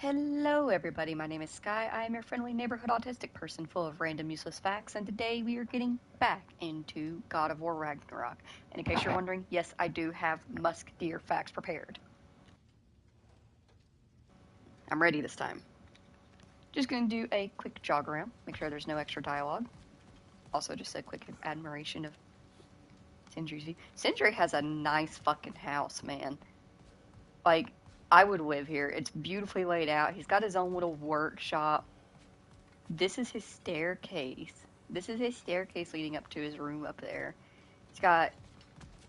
Hello, everybody. My name is Sky. I am your friendly neighborhood autistic person full of random useless facts, and today we are getting back into God of War Ragnarok. And in case you're wondering, yes, I do have musketeer facts prepared. I'm ready this time. Just going to do a quick jog around, make sure there's no extra dialogue. Also, just a quick admiration of Sindri's view. Sindri has a nice fucking house, man. Like, I would live here. It's beautifully laid out. He's got his own little workshop. This is his staircase. This is his staircase leading up to his room up there. He's got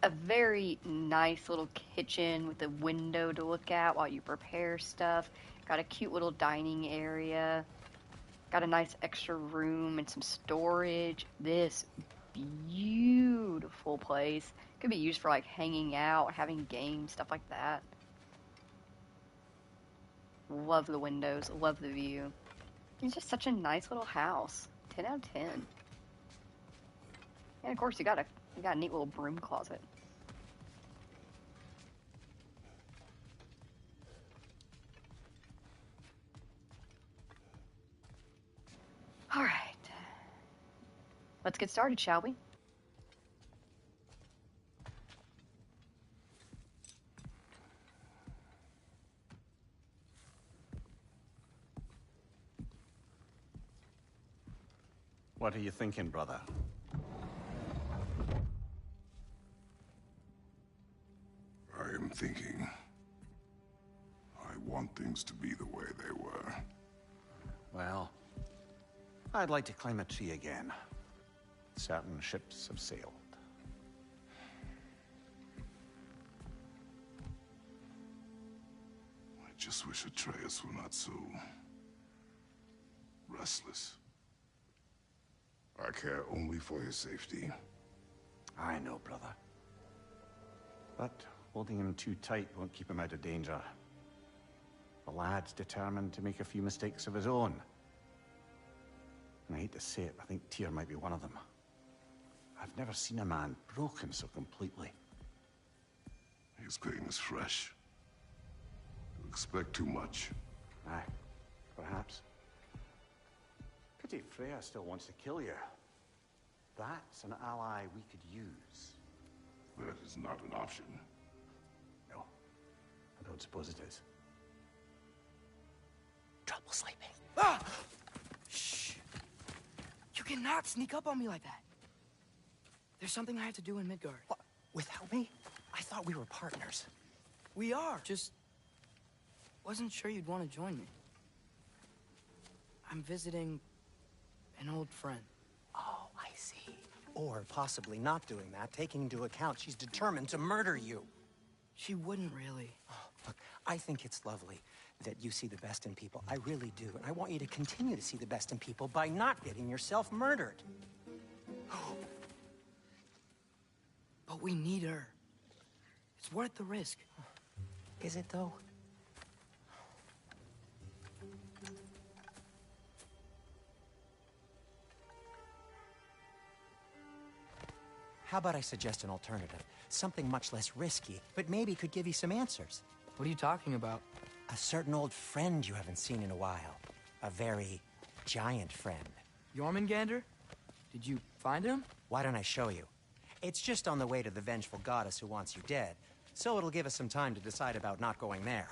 a very nice little kitchen with a window to look out while you prepare stuff. Got a cute little dining area. Got a nice extra room and some storage. This beautiful place could be used for like hanging out, having games, stuff like that. Love the windows, love the view. It's just such a nice little house. 10 out of 10. And of course, you got a neat little broom closet. All right. Let's get started, shall we? What are you thinking, brother? I am thinking. I want things to be the way they were. Well, I'd like to climb a tree again. Certain ships have sailed. I just wish Atreus were not so restless. I care only for his safety. I know, brother. But holding him too tight won't keep him out of danger. The lad's determined to make a few mistakes of his own. And I hate to say it, I think Tyr might be one of them. I've never seen a man broken so completely. His pain is fresh. You expect too much. Aye, perhaps. Pity Freya still wants to kill you. That's an ally we could use. That is not an option. No, I don't suppose it is. Trouble sleeping. Ah! Shh! You cannot sneak up on me like that. There's something I have to do in Midgard. What? Without me? I thought we were partners. We are. Just wasn't sure you'd want to join me. I'm visiting an old friend. Oh, I see. Or possibly not doing that, taking into account she's determined to murder you. She wouldn't really. Oh, look, I think it's lovely that you see the best in people. I really do. And I want you to continue to see the best in people by not getting yourself murdered. But we need her. It's worth the risk. Is it, though? How about I suggest an alternative? Something much less risky, but maybe could give you some answers. What are you talking about? A certain old friend you haven't seen in a while. A very giant friend. Jormungandr? Did you find him? Why don't I show you? It's just on the way to the vengeful goddess who wants you dead, so it'll give us some time to decide about not going there.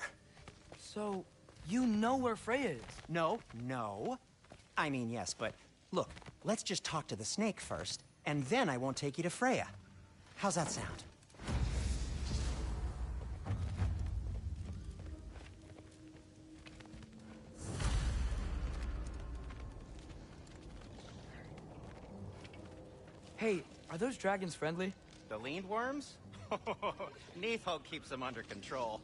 So, you know where Freya is? No. I mean, yes, but look, let's just talk to the snake first, and then I won't take you to Freya. How's that sound? Hey, are those dragons friendly? The lean worms? Neithog keeps them under control.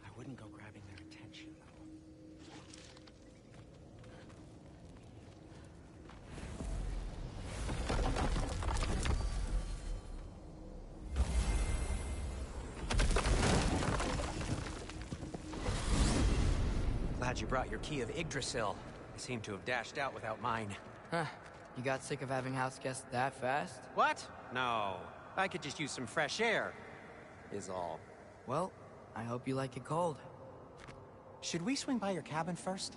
I wouldn't go grabbing their attention, though. Glad you brought your key of Yggdrasil. I seem to have dashed out without mine. Huh. You got sick of having house guests that fast? What? No. I could just use some fresh air, is all. Well, I hope you like it cold. Should we swing by your cabin first?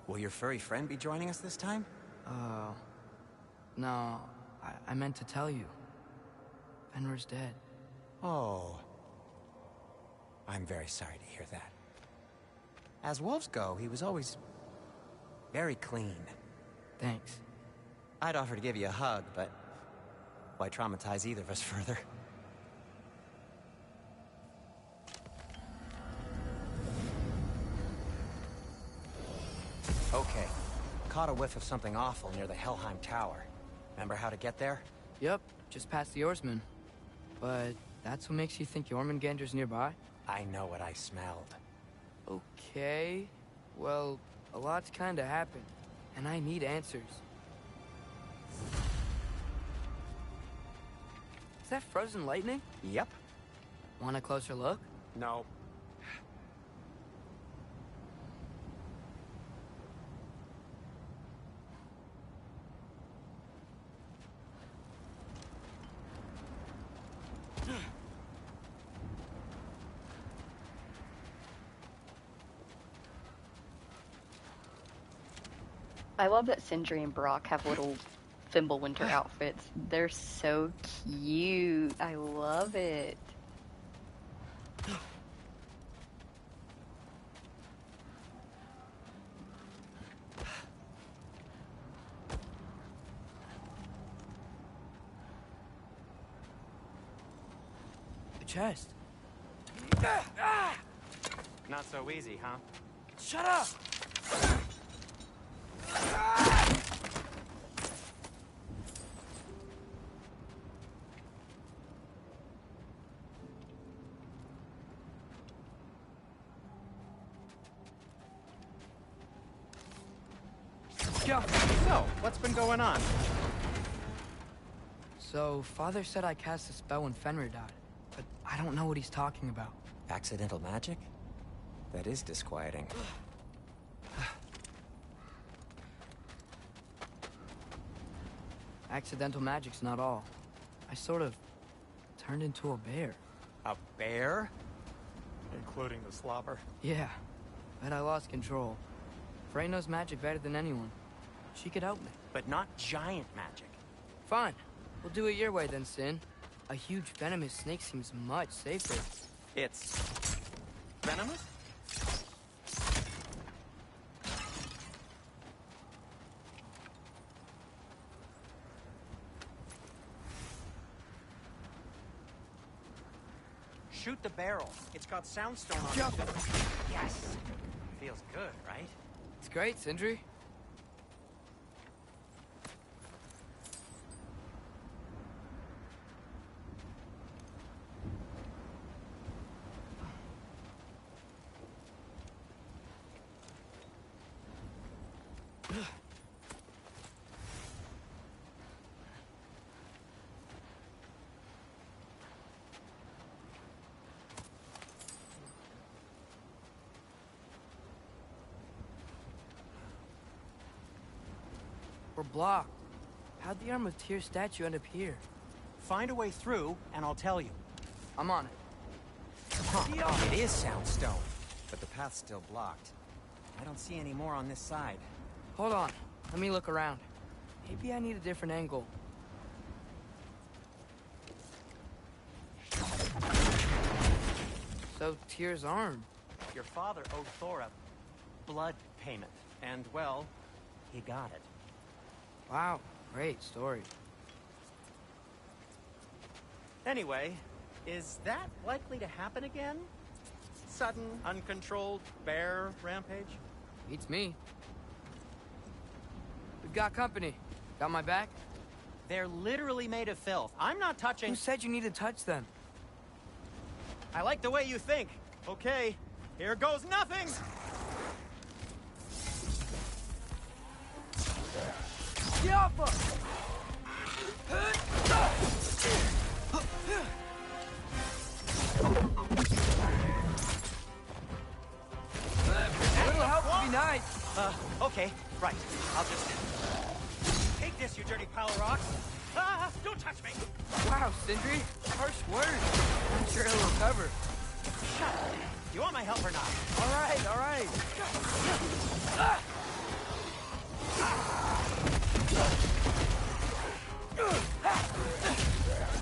Will your furry friend be joining us this time? No. I meant to tell you. Fenrir's dead. Oh. I'm very sorry to hear that. As wolves go, he was always very clean. Thanks. I'd offer to give you a hug, but why traumatize either of us further? Okay. Caught a whiff of something awful near the Helheim Tower. Remember how to get there? Yep, just past the Oarsman. But that's what makes you think Jormungandr's nearby? I know what I smelled. Okay. Well, a lot's kinda happened, and I need answers. Is that frozen lightning? Yep. Want a closer look? No. I love that Sindri and Brock have little Fimbulwinter outfits. They're so cute. I love it. The chest. Not so easy, huh? Shut up! Go. So, what's been going on? So, Father said I cast a spell when Fenrir died, but I don't know what he's talking about. Accidental magic? That is disquieting. Accidental magic's not all. I sort of turned into a bear. A bear? Including the slobber? Yeah, but I lost control. Frey knows magic better than anyone. She could help me. But not giant magic. Fine. We'll do it your way then, Sin. A huge venomous snake seems much safer. It's... venomous? Shoot the barrel. It's got soundstone on Jump. it. Yes! Feels good, right? It's great, Sindri. We're blocked. How'd the Arm of Tyr statue end up here? Find a way through, and I'll tell you. I'm on it. Huh, it is soundstone, but the path's still blocked. I don't see any more on this side. Hold on. Let me look around. Maybe I need a different angle. So, Tyr's arm. Your father owed Thor a blood payment, and, well, he got it. Wow, great story. Anyway, is that likely to happen again? Sudden, uncontrolled bear rampage? Beats me. We've got company. Got my back? They're literally made of filth. I'm not touching... Who said you need to touch them? I like the way you think. Okay, here goes nothing! Get off us! A little help would be nice. Okay, right. I'll just... Take this, you dirty pile of rocks! Ah, don't touch me! Wow, Sindri. Harsh words. I'm sure he'll recover. Shut up. You want my help or not? All right, all right.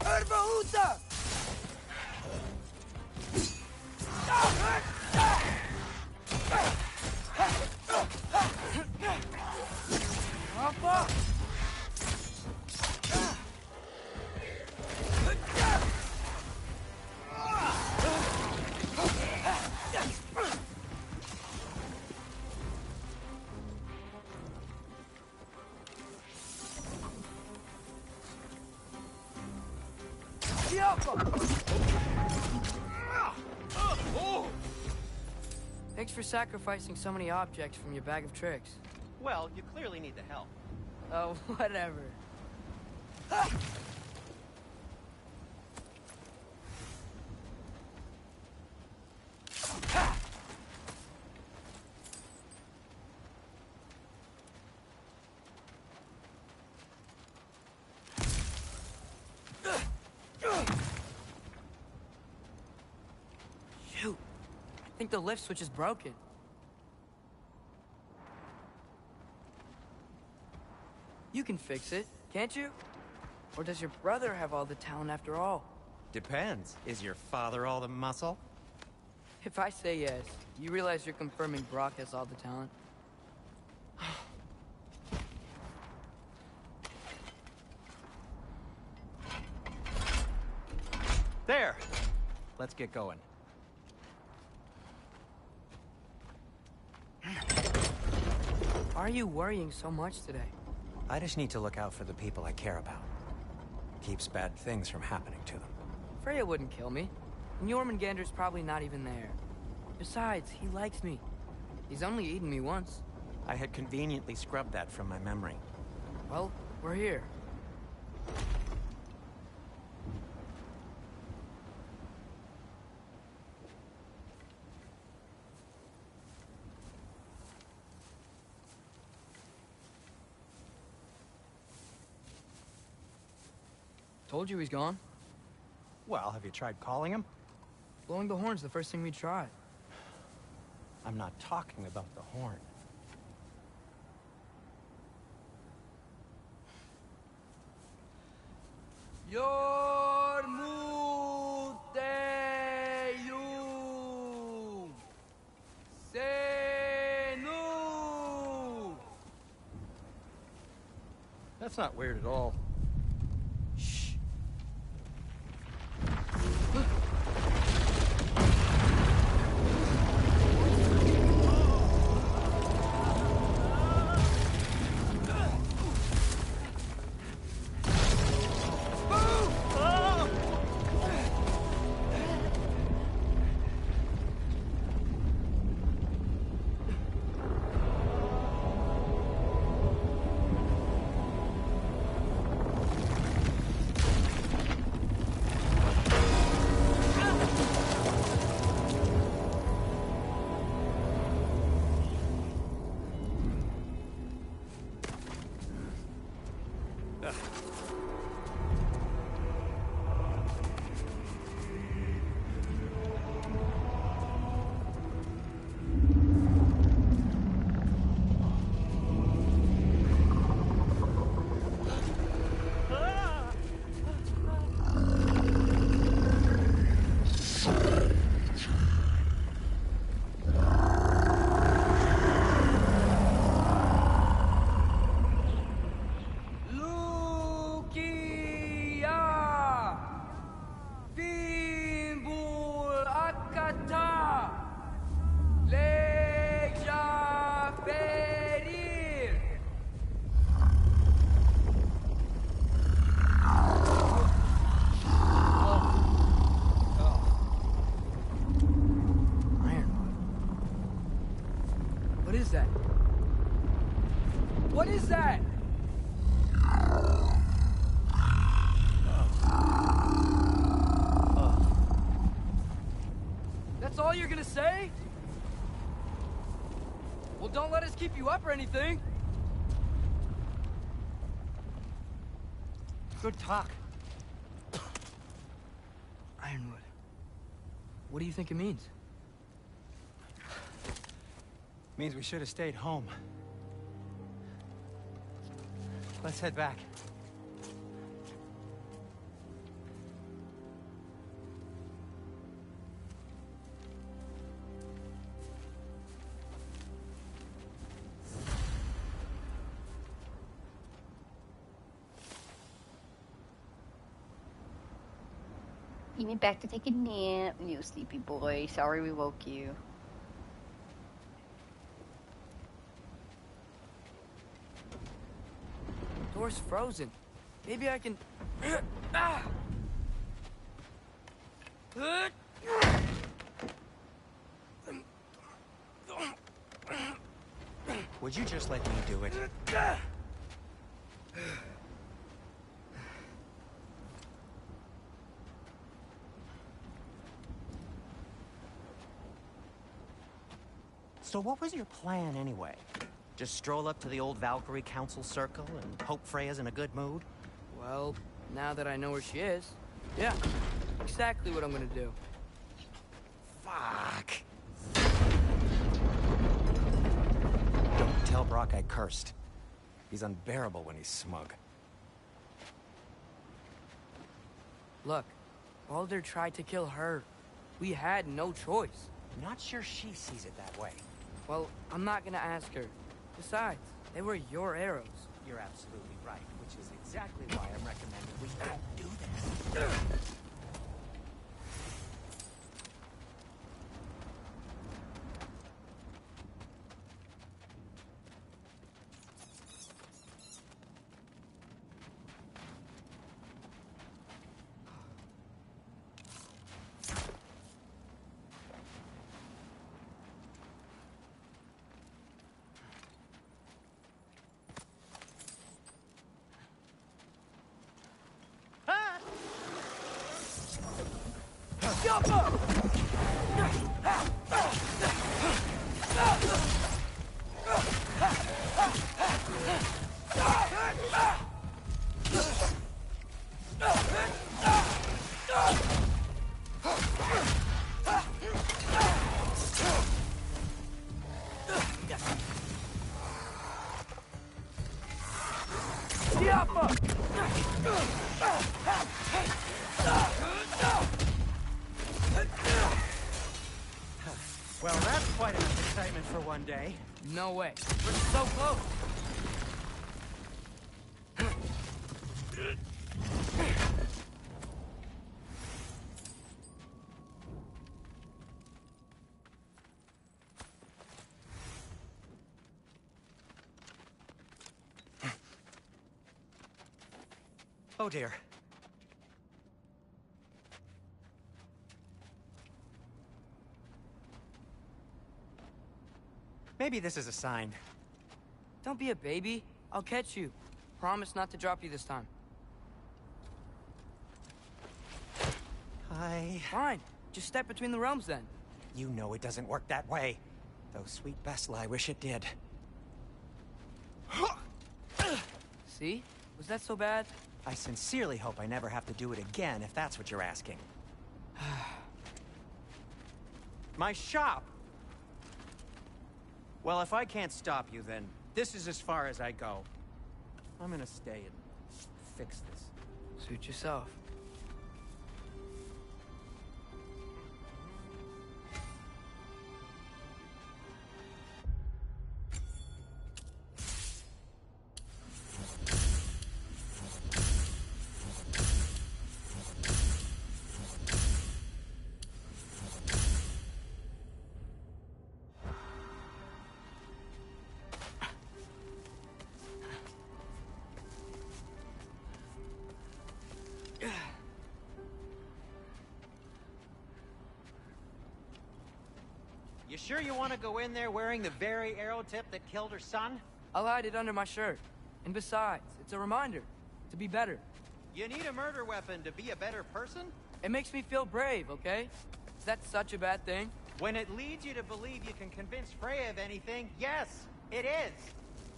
Herbahuta! Papa! Thanks for sacrificing so many objects from your bag of tricks. Well, you clearly need the help. Oh, whatever. Shoot. I think the lift switch is broken. You can fix it, can't you? Or does your brother have all the talent after all? Depends. Is your father all the muscle? If I say yes, you realize you're confirming Brock has all the talent? There! Let's get going. Why are you worrying so much today? I just need to look out for the people I care about. Keeps bad things from happening to them. Freya wouldn't kill me. And Jormungandr's probably not even there. Besides, he likes me. He's only eaten me once. I had conveniently scrubbed that from my memory. Well, we're here. Told you he's gone. Well, have you tried calling him? Blowing the horn's the first thing we tried. I'm not talking about the horn. Yormuteum Senu. That's not weird at all. Shh. What is that? That's all you're gonna say? Well, don't let us keep you up or anything. Good talk. Ironwood. What do you think it means? Means we should have stayed home. Let's head back. You went back to take a nap, you sleepy boy. Sorry we woke you. Door's frozen. Maybe I can... Ah! Would you just let me do it? So what was your plan anyway? Just stroll up to the old Valkyrie Council Circle and hope Freya's in a good mood? Well, now that I know where she is, yeah, exactly what I'm gonna do. Fuck. Don't tell Brock I cursed. He's unbearable when he's smug. Look, Baldur tried to kill her. We had no choice. Not sure she sees it that way. Well, I'm not gonna ask her. Besides, they were your arrows. You're absolutely right, which is exactly why I'm recommending we don't do this. Well, that's quite enough excitement for one day. No way. We're so close. Oh dear. Maybe this is a sign. Don't be a baby. I'll catch you. Promise not to drop you this time. Fine. Just step between the realms then. You know it doesn't work that way. Though sweet Bessla, I wish it did. See? Was that so bad? I sincerely hope I never have to do it again, if that's what you're asking. My shop! Well, if I can't stop you, then this is as far as I go. I'm gonna stay and fix this. Suit yourself. You sure you want to go in there wearing the very arrow tip that killed her son? I'll hide it under my shirt. And besides, it's a reminder to be better. You need a murder weapon to be a better person? It makes me feel brave, okay? Is that such a bad thing? When it leads you to believe you can convince Freya of anything, yes, it is.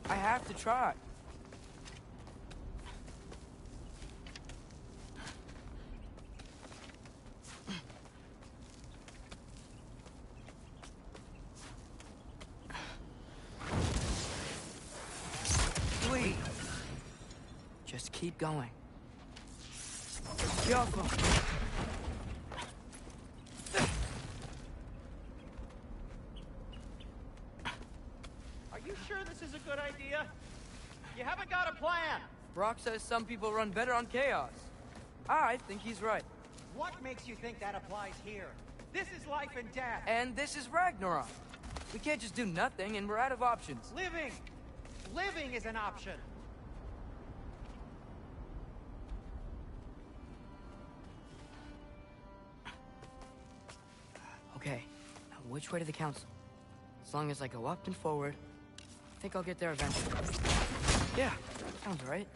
I have to try. Just keep going. Careful. Are you sure this is a good idea? You haven't got a plan. Brock says some people run better on chaos. I think he's right. What makes you think that applies here? This is life and death. And this is Ragnarok. We can't just do nothing, and we're out of options. Living! Living is an option. Okay, now which way to the council? As long as I go up and forward, I think I'll get there eventually. Yeah, sounds right.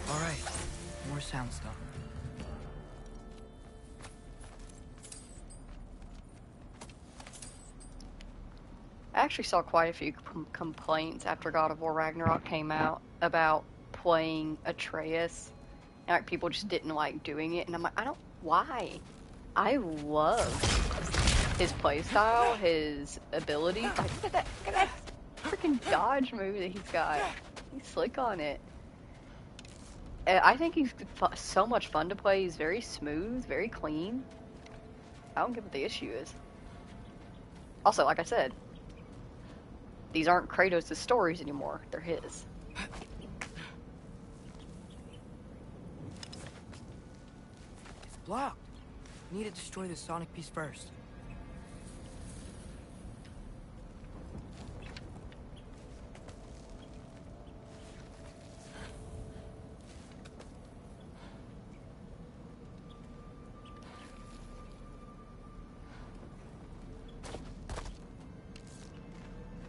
Alright, more sound stuff. I actually saw quite a few complaints after God of War Ragnarok came out about playing Atreus. And like, people just didn't like doing it. And I'm like, I don't... Why? I love his playstyle, his ability. Like, look at that freaking dodge move that he's got. He's slick on it. I think he's so much fun to play. He's very smooth, very clean. I don't get what the issue is. Also, like I said, these aren't Kratos' stories anymore. They're his. It's blocked. We need to destroy the sonic piece first.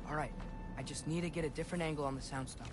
Alright, I just need to get a different angle on the sound stuff.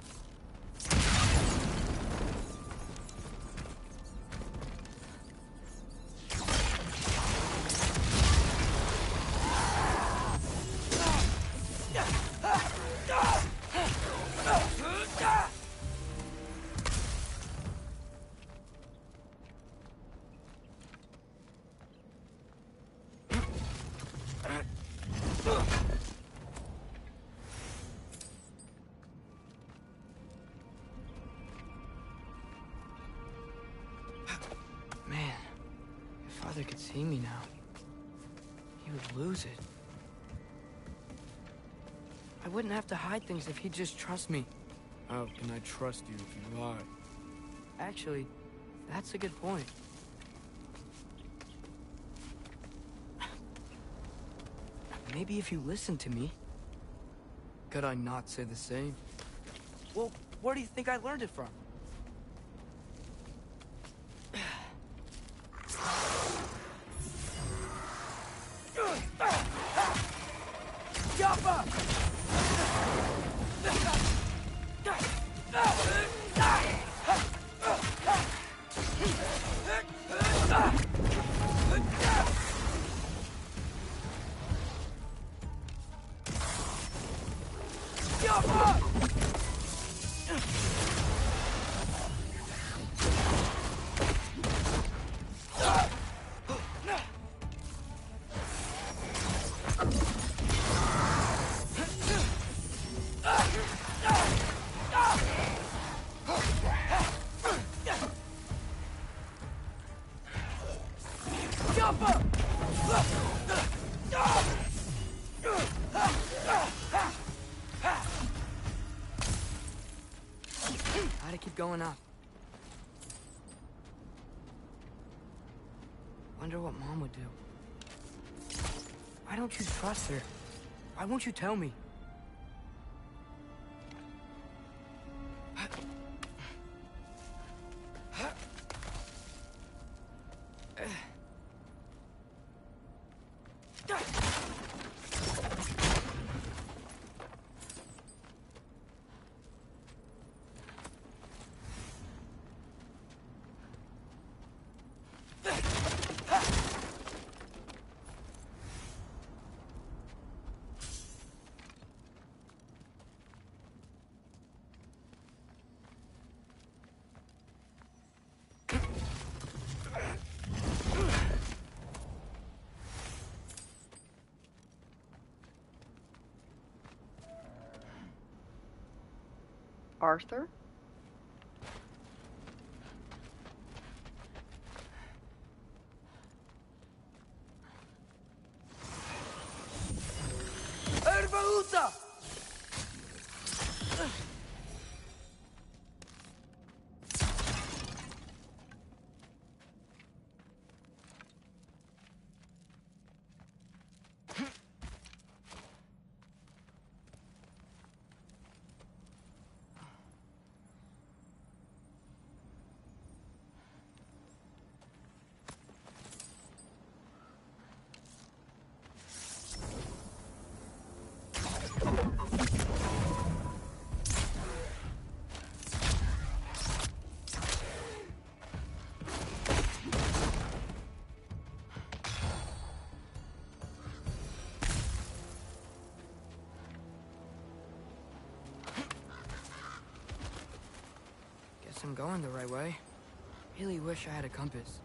Man, if Father could see me now, he would lose it. I wouldn't have to hide things if he'd just trust me. How can I trust you if you lie? Actually, that's a good point. Maybe if you listen to me. Could I not say the same? Well, where do you think I learned it from? Jump! keep going up. Wonder what Mom would do. Why don't you trust her? Why won't you tell me? Arthur? Erbaúta! I'm going the right way. Really wish I had a compass.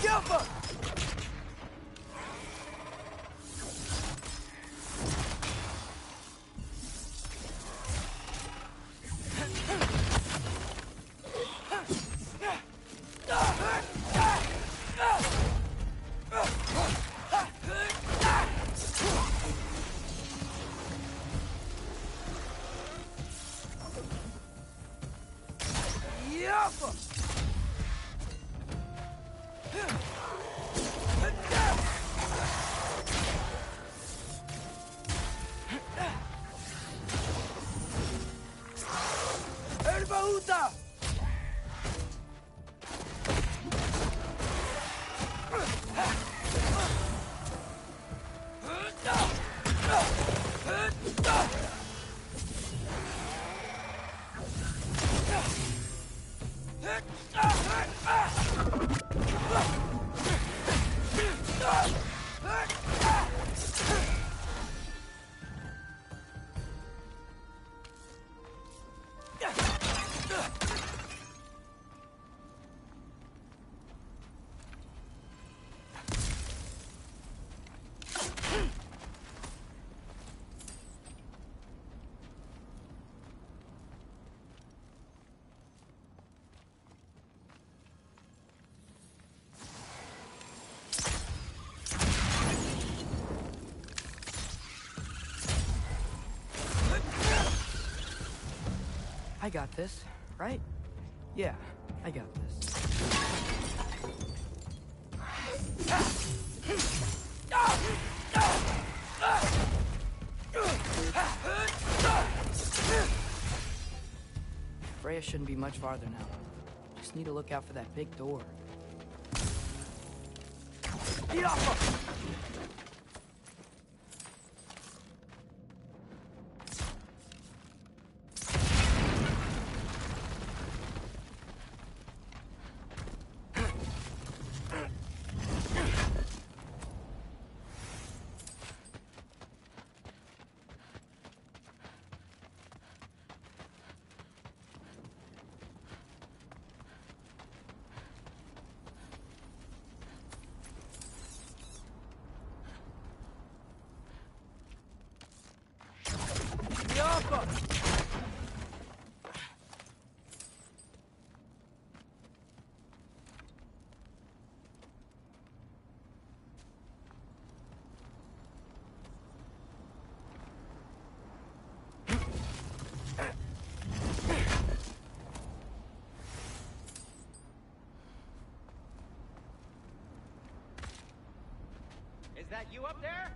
Alpha! I got this, right? Yeah, I got this. Freya shouldn't be much farther now. Just need to look out for that big door. Get off of... Is that you up there?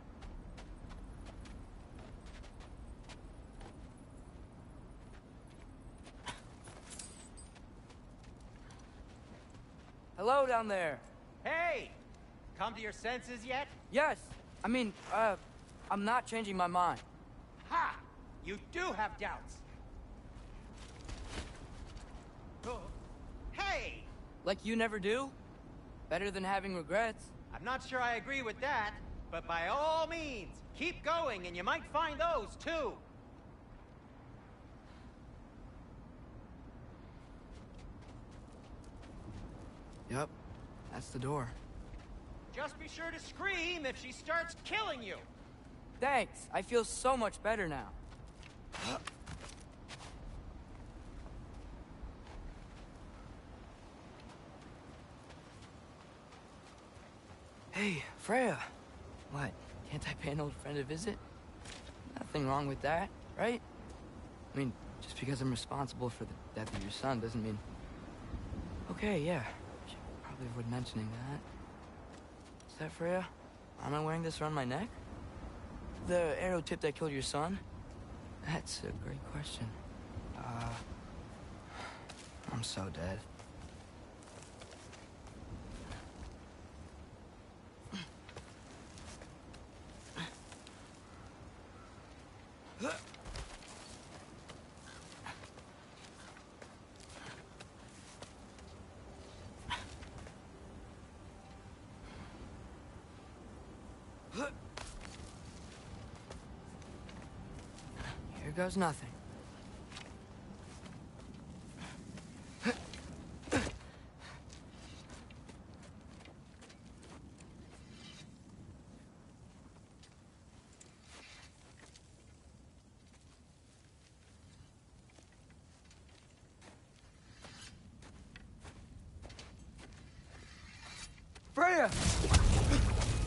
Hello down there. Hey! Come to your senses yet? Yes. I mean, I'm not changing my mind. Ha! You do have doubts. Oh. Hey! Like you never do? Better than having regrets. I'm not sure I agree with that, but by all means, keep going and you might find those too. Yep. That's the door. Just be sure to scream if she starts killing you. Thanks. I feel so much better now. Hey, Freya. What? Can't I pay an old friend a visit? Nothing wrong with that, right? I mean, just because I'm responsible for the death of your son doesn't mean... Okay, yeah. Should probably avoid mentioning that. Is that Freya? Am I wearing this around my neck? The arrow tip that killed your son? That's a great question. I'm so dead. Here goes nothing. Freya!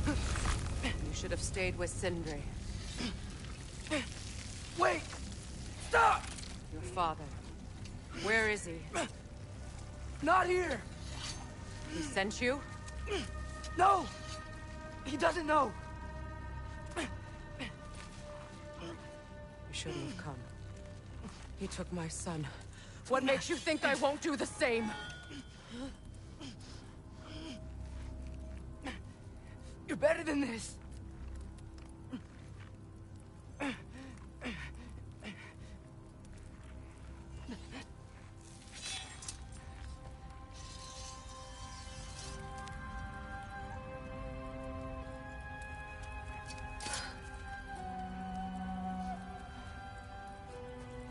You should have stayed with Sindri. Wait! Stop! Your father. Where is he? Not here! He sent you? No! He doesn't know! You shouldn't have come. He took my son. What makes you think I won't do the same? You're better than this!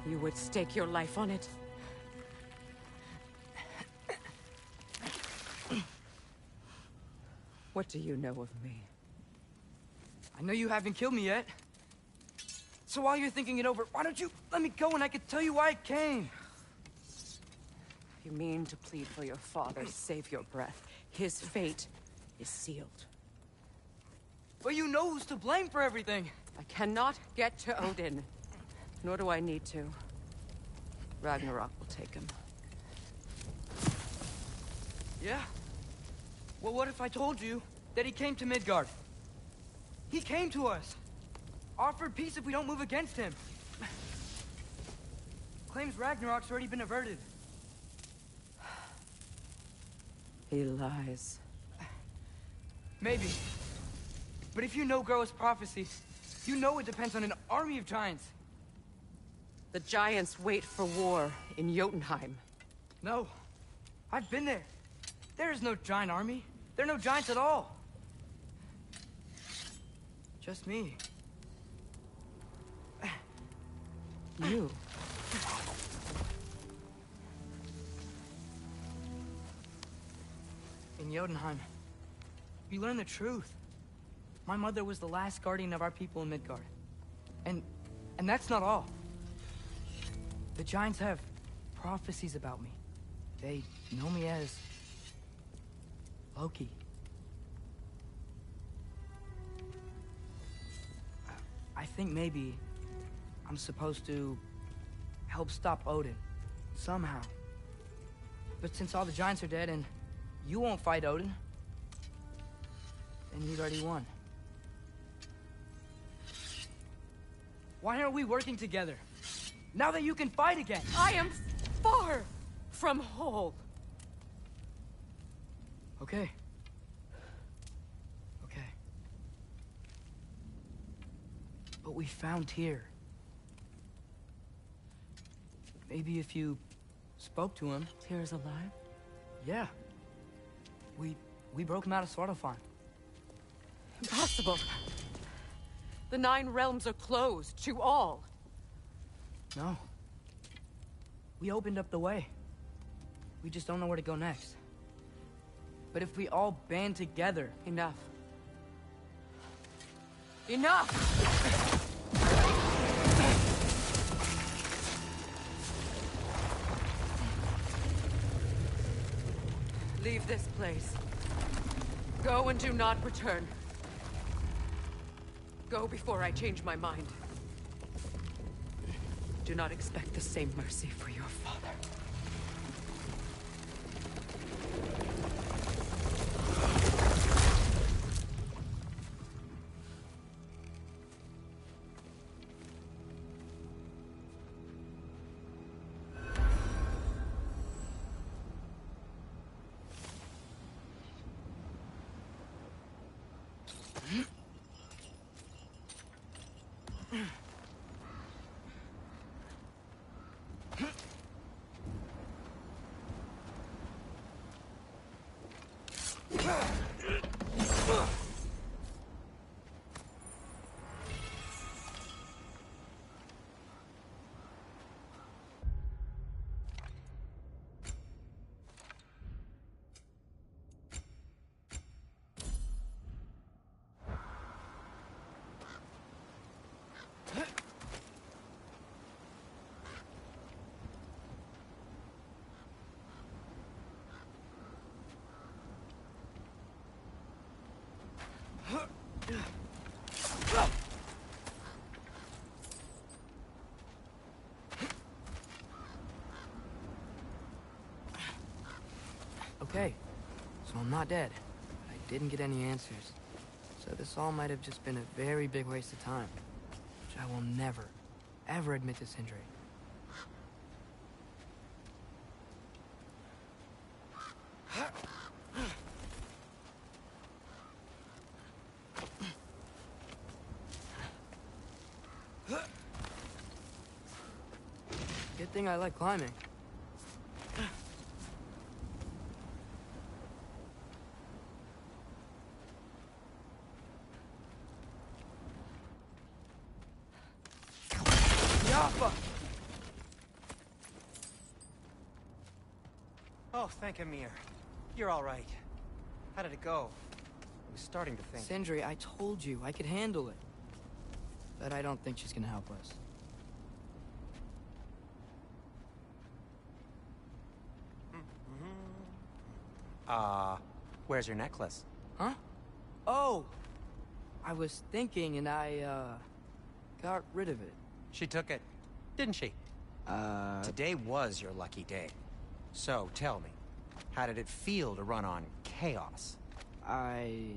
You would stake your life on it? What do you know of me? I know you haven't killed me yet. So while you're thinking it over, why don't you let me go and I can tell you why I came? You mean to plead for your father, save your breath. His fate is sealed. But you know who's to blame for everything. I cannot get to Odin. Nor do I need to. Ragnarok will take him. Yeah? Well, what if I told you that he came to Midgard? He came to us. Offered peace if we don't move against him. Claims Ragnarok's already been averted. He lies. Maybe. But if you know Groa's prophecy, you know it depends on an army of giants. The giants wait for war in Jotunheim. No. I've been there. There is no giant army. There are no giants at all. Just me. You. In Jotunheim, we learn the truth. My mother was the last guardian of our people in Midgard. And that's not all. The giants have prophecies about me. They know me as Loki. I think maybe I'm supposed to help stop Odin, somehow. But since all the giants are dead and you won't fight Odin, then he's already won. Why aren't we working together? Now that you can fight again! I am far from whole. Okay. Okay. But we found Tyr. Maybe if you spoke to him... Tyr's alive? Yeah. We broke him out of Svartalfheim. Impossible. The 9 realms are closed to all. No. We opened up the way. We just don't know where to go next. But if we all band together... Enough. Enough! Leave this place. Go and do not return. Go before I change my mind. Do not expect the same mercy for your father. Okay, so I'm not dead. But I didn't get any answers. So this all might have just been a very big waste of time. Which I will never, ever admit to Sindri. Good thing I like climbing. Oh, thank Amir. You're all right. How did it go? I was starting to think. Sindri, I told you I could handle it. But I don't think she's gonna help us. Where's your necklace? Huh? Oh! I was thinking and I, got rid of it. She took it, didn't she? Today was your lucky day. So, tell me, how did it feel to run on chaos? I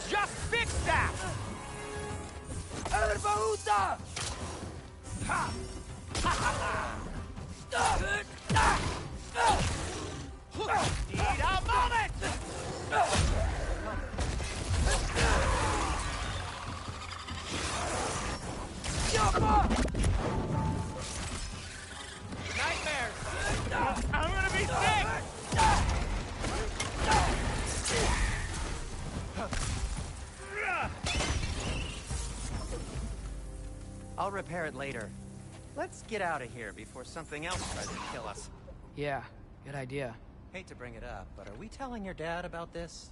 just fixed that! Erbaúta! Ha! Ha ha ha! Need a moment! Nightmares! I'm gonna be sick! I'll repair it later. Let's get out of here before something else tries to kill us. Yeah, good idea. Hate to bring it up, but are we telling your dad about this?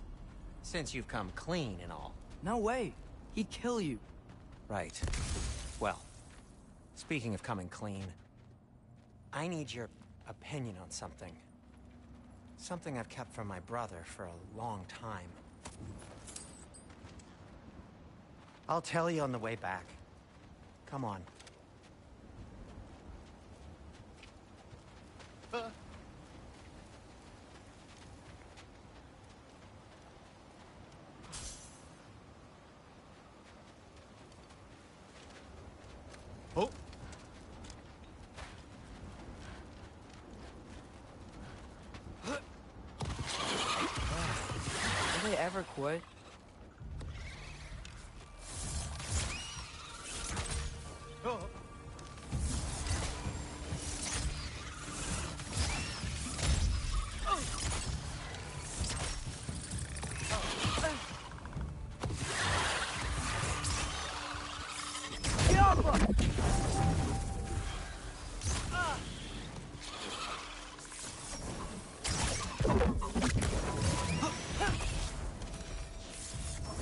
Since you've come clean and all. No way. He'd kill you. Right. Well, speaking of coming clean, I need your opinion on something. Something I've kept from my brother for a long time. I'll tell you on the way back. Come on. Oh. Will they ever quit?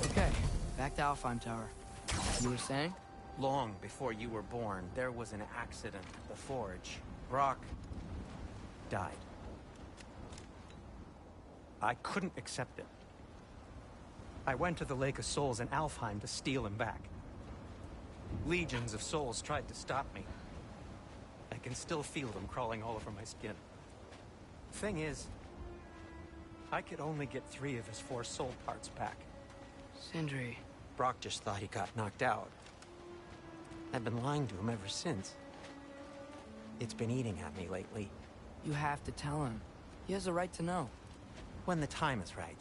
Okay, back to Alfheim Tower. You were saying? Long before you were born, there was an accident at the forge. Brock died. I couldn't accept it. I went to the Lake of Souls in Alfheim to steal him back. Legions of souls tried to stop me. I can still feel them crawling all over my skin. Thing is, I could only get 3 of his 4 soul parts back. Sindri. Brock just thought he got knocked out. I've been lying to him ever since. It's been eating at me lately. You have to tell him. He has a right to know. When the time is right.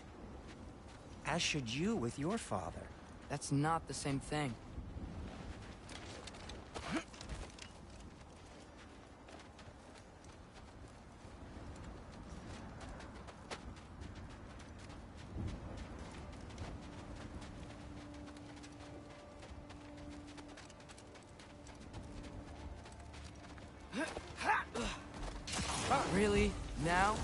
As should you with your father. That's not the same thing. Really? Now?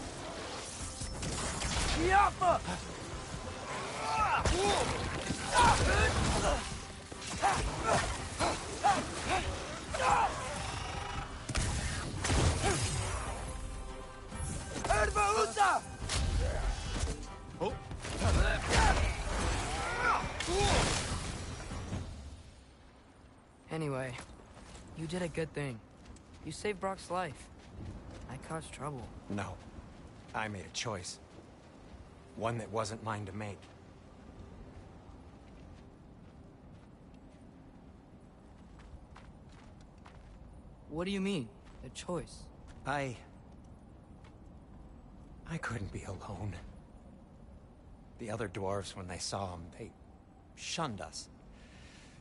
Anyway, you did a good thing. You saved Brock's life. I caused trouble. No. I made a choice. One that wasn't mine to make. What do you mean? A choice? I couldn't be alone. The other dwarves, when they saw him, they shunned us.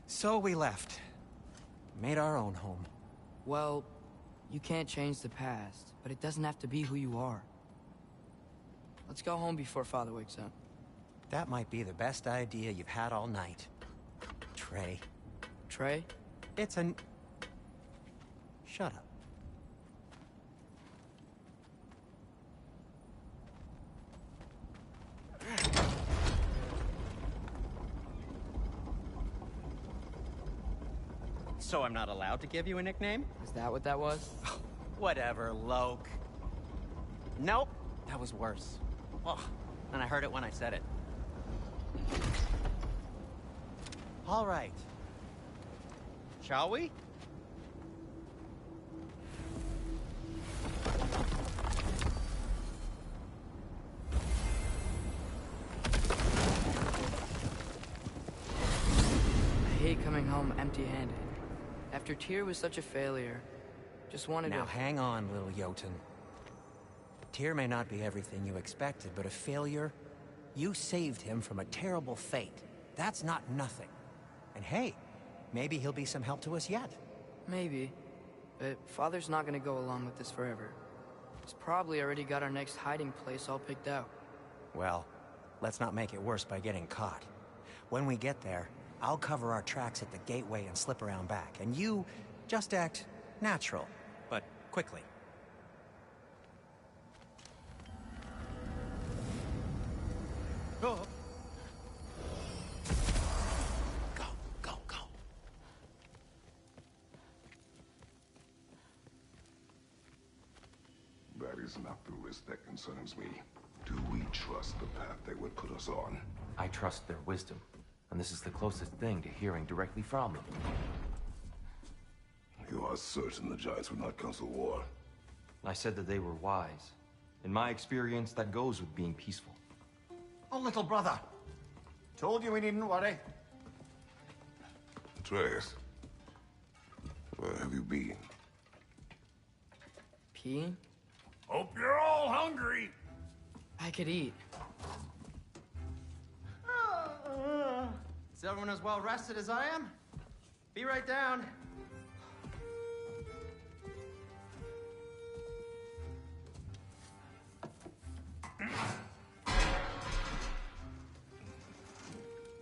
So we left. Made our own home. Well, you can't change the past, but it doesn't have to be who you are. Let's go home before Father wakes up. That might be the best idea you've had all night. Trey. Trey? It's an... Shut up. So I'm not allowed to give you a nickname? Is that what that was? Whatever, Loke. Nope, that was worse. Oh, and I heard it when I said it. All right. Shall we? I hate coming home empty-handed. After Tyr was such a failure, just wanted Now to... hang on, little Jotun. Tyr may not be everything you expected, but a failure? You saved him from a terrible fate. That's not nothing. And hey, maybe he'll be some help to us yet. Maybe. But Father's not gonna go along with this forever. He's probably already got our next hiding place all picked out. Well, let's not make it worse by getting caught. When we get there, I'll cover our tracks at the gateway and slip around back. And you, just act natural, but quickly. Go. Go, go, go. That is not the risk that concerns me. Do we trust the path they would put us on? I trust their wisdom, and this is the closest thing to hearing directly from them. You are certain the Giants would not counsel war? I said that they were wise. In my experience, that goes with being peaceful. Oh, little brother. Told you we needn't worry. Atreus, where have you been? Peeing? Hope you're all hungry. I could eat. Is everyone as well rested as I am? Be right down.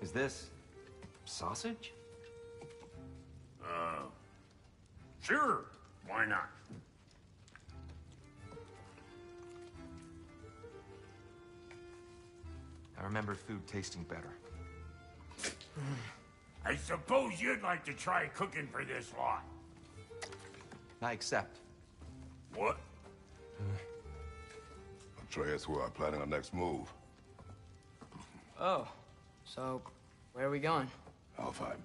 Is this sausage? Sure. Why not? I remember food tasting better. I suppose you'd like to try cooking for this lot. I accept. What? Atreus, we are planning our next move. Oh, so where are we going? Alfheim.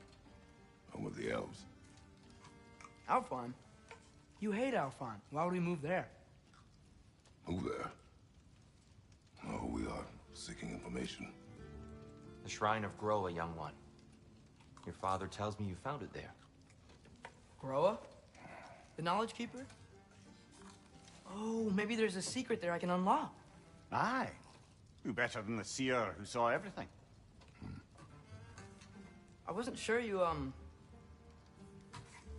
Home of the elves. Alfheim? You hate Alfheim. Why would we move there? Move there? No, we are seeking information. The Shrine of Groa, young one. Your father tells me you found it there. Groa? The Knowledge Keeper? Oh, maybe there's a secret there I can unlock. Aye. Who better than the seer who saw everything? I wasn't sure you,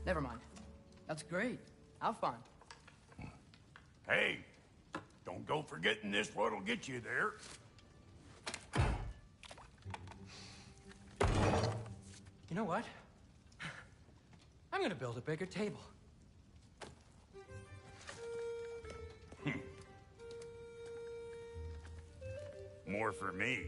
Never mind. That's great. Alfheim. Hey, don't go forgetting this what'll get you there. You know what? I'm gonna build a bigger table. More for me.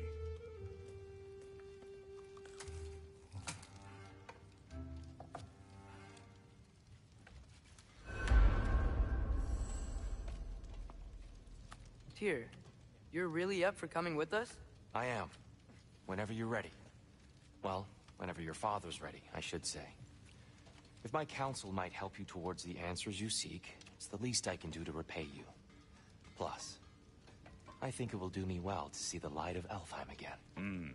Tyr, you're really up for coming with us? I am. Whenever you're ready. Well, whenever your father's ready, I should say. If my counsel might help you towards the answers you seek, it's the least I can do to repay you. Plus, I think it will do me well to see the light of Alfheim again.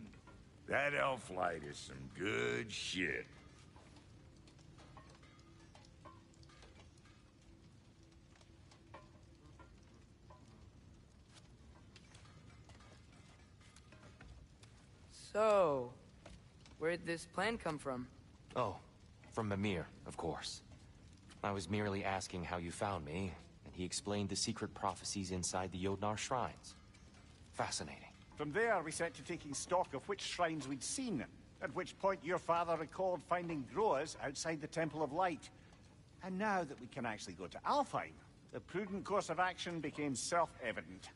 That elf light is some good shit. So, where'd this plan come from? Oh, from Mimir, of course. I was merely asking how you found me, and he explained the secret prophecies inside the Jotnar shrines. Fascinating. From there, we set to taking stock of which shrines we'd seen, at which point your father recalled finding Groas outside the Temple of Light. And now that we can actually go to Alfheim, the prudent course of action became self-evident.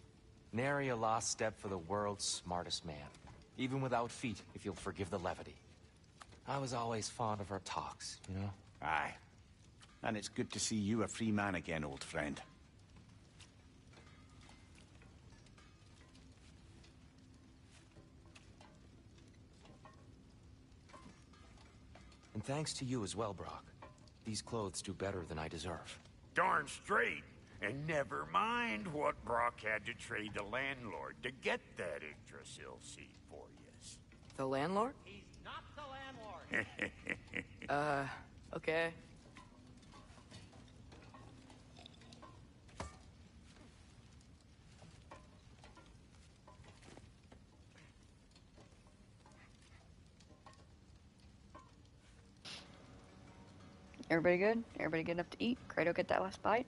Nary a lost step for the world's smartest man. Even without feet, if you'll forgive the levity. I was always fond of our talks, you know? Aye. And it's good to see you a free man again, old friend. And thanks to you as well, Brock. These clothes do better than I deserve. Darn straight. And never mind what Brock had to trade the landlord to get that Yggdrasil seed for you. The landlord? He's not the landlord. Okay. Everybody good? Everybody good enough to eat? Kratos get that last bite?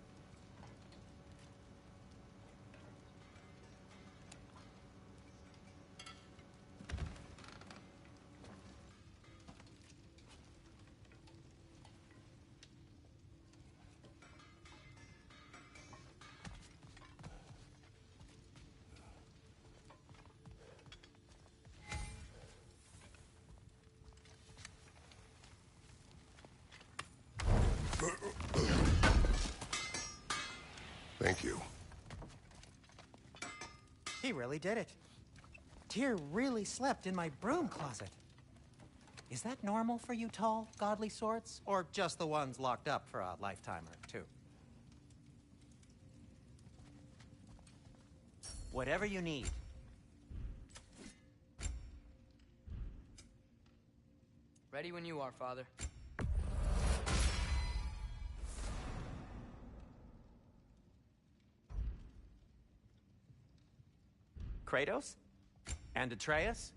Thank you. He really did it. Tyr really slept in my broom closet. Is that normal for you tall, godly swords? Or just the ones locked up for a lifetime or two? Whatever you need. Ready when you are, Father. Kratos? And Atreus?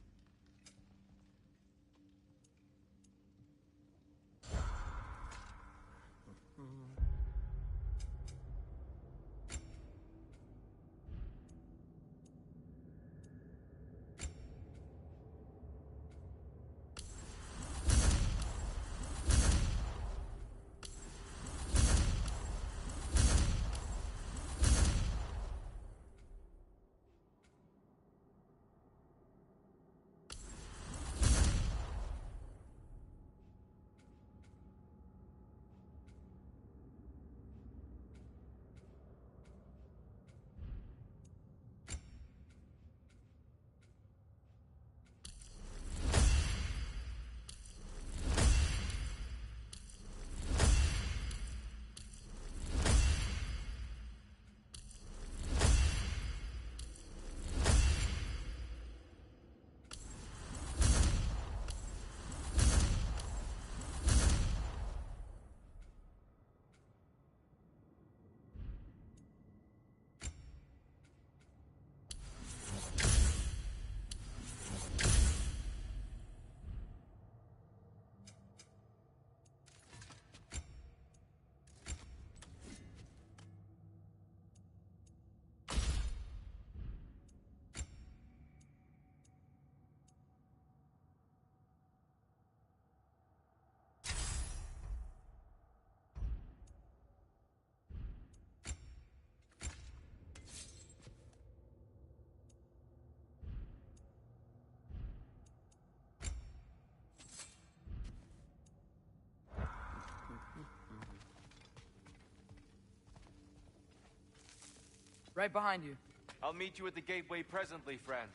Right behind you. I'll meet you at the gateway presently, friends.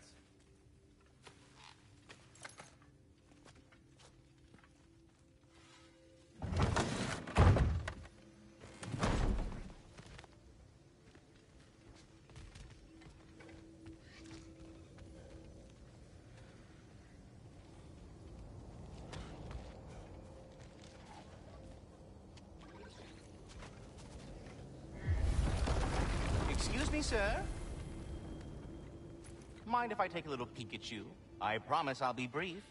Excuse me, sir. Mind if I take a little peek at you? I promise I'll be brief.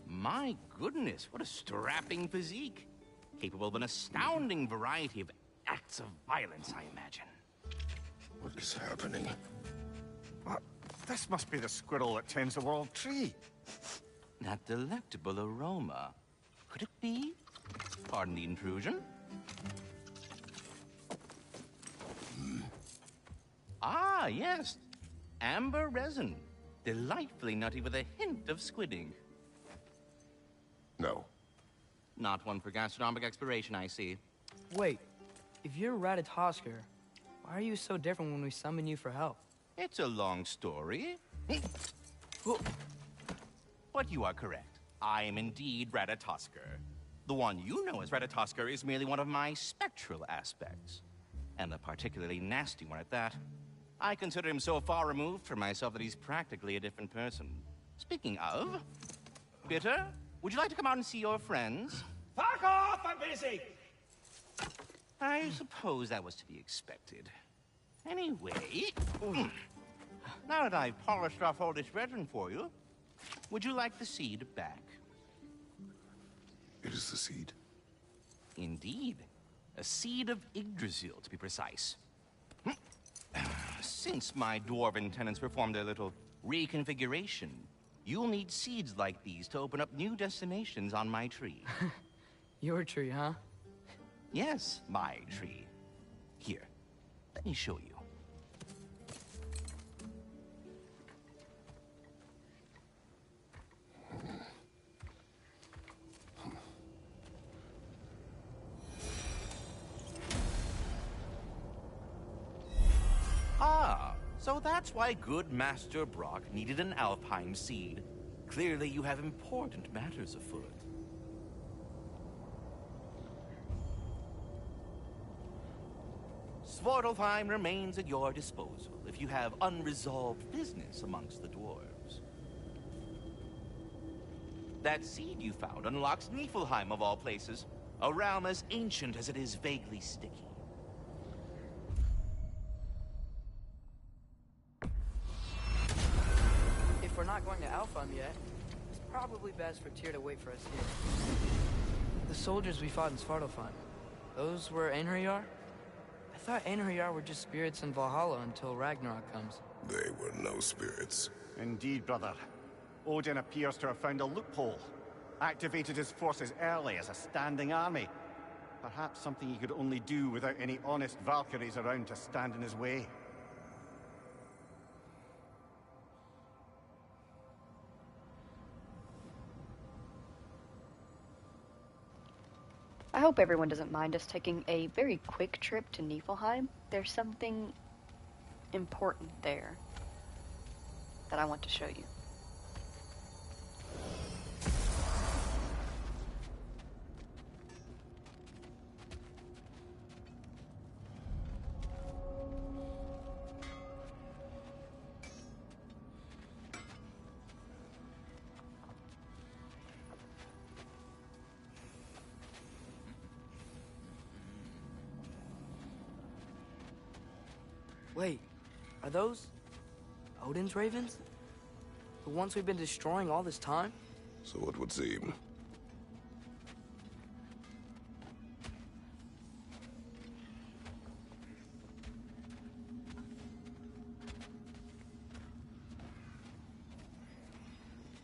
My goodness, what a strapping physique. Capable of an astounding variety of acts of violence, I imagine. What is happening? What? This must be the squirrel that tends the world tree. That delectable aroma. Could it be? Pardon the intrusion. Ah, yes. Amber resin. Delightfully nutty with a hint of squidding. No. Not one for gastronomic exploration, I see. Wait, if you're Ratatosker, why are you so different when we summon you for help? It's a long story. But you are correct. I am indeed Ratatosker. The one you know as Ratatosker is merely one of my spectral aspects. And a particularly nasty one at that. I consider him so far removed from myself that he's practically a different person. Speaking of, Bitter, would you like to come out and see your friends? Fuck off! I'm busy! I suppose that was to be expected. Anyway, now that I've polished off all this resin for you, Would you like the seed back? It is the seed. Indeed. A seed of Yggdrasil, to be precise. Since my dwarven tenants performed a little reconfiguration, you'll need seeds like these to open up new destinations on my tree. Your tree, huh? Yes, my tree. Here, let me show you. Ah, so that's why good Master Brock needed an Alfheim seed. Clearly you have important matters afoot. Svartalfheim remains at your disposal if you have unresolved business amongst the dwarves. That seed you found unlocks Niflheim of all places, a realm as ancient as it is vaguely sticky. If we're not going to Alfheim yet, it's probably best for Tyr to wait for us here. The soldiers we fought in Svartalfheim, those were Einherjar? I thought Einherjar were just spirits in Valhalla until Ragnarok comes. They were no spirits. Indeed, brother. Odin appears to have found a loophole. Activated his forces early as a standing army. Perhaps something he could only do without any honest Valkyries around to stand in his way. I hope everyone doesn't mind us taking a very quick trip to Niflheim. There's something important there that I want to show you. Wait, are those Odin's ravens? The ones we've been destroying all this time? So it would seem.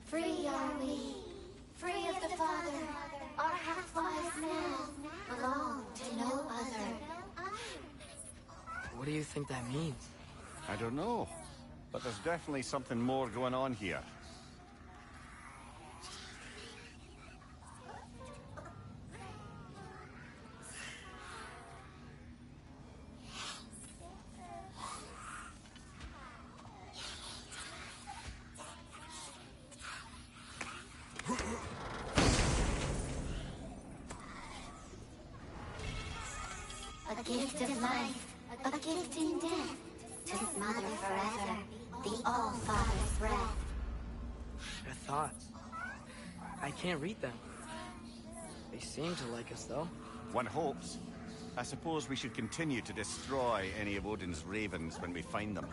Free are we, free of the Father. Our half-lives now belong to no other. What do you think that means? I don't know, but there's definitely something more going on here. A gift of life, a gift in death, to his mother forever, the All-Father's breath. Their thoughts. I can't read them. They seem to like us, though. One hopes. I suppose we should continue to destroy any of Odin's ravens when we find them.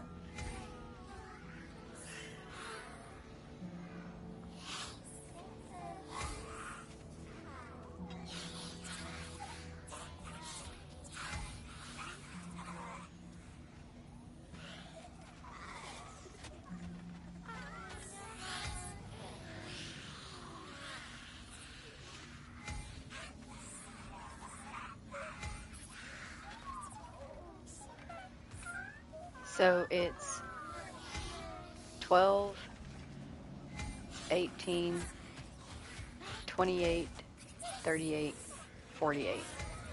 So it's 12, 18, 28, 38, 48.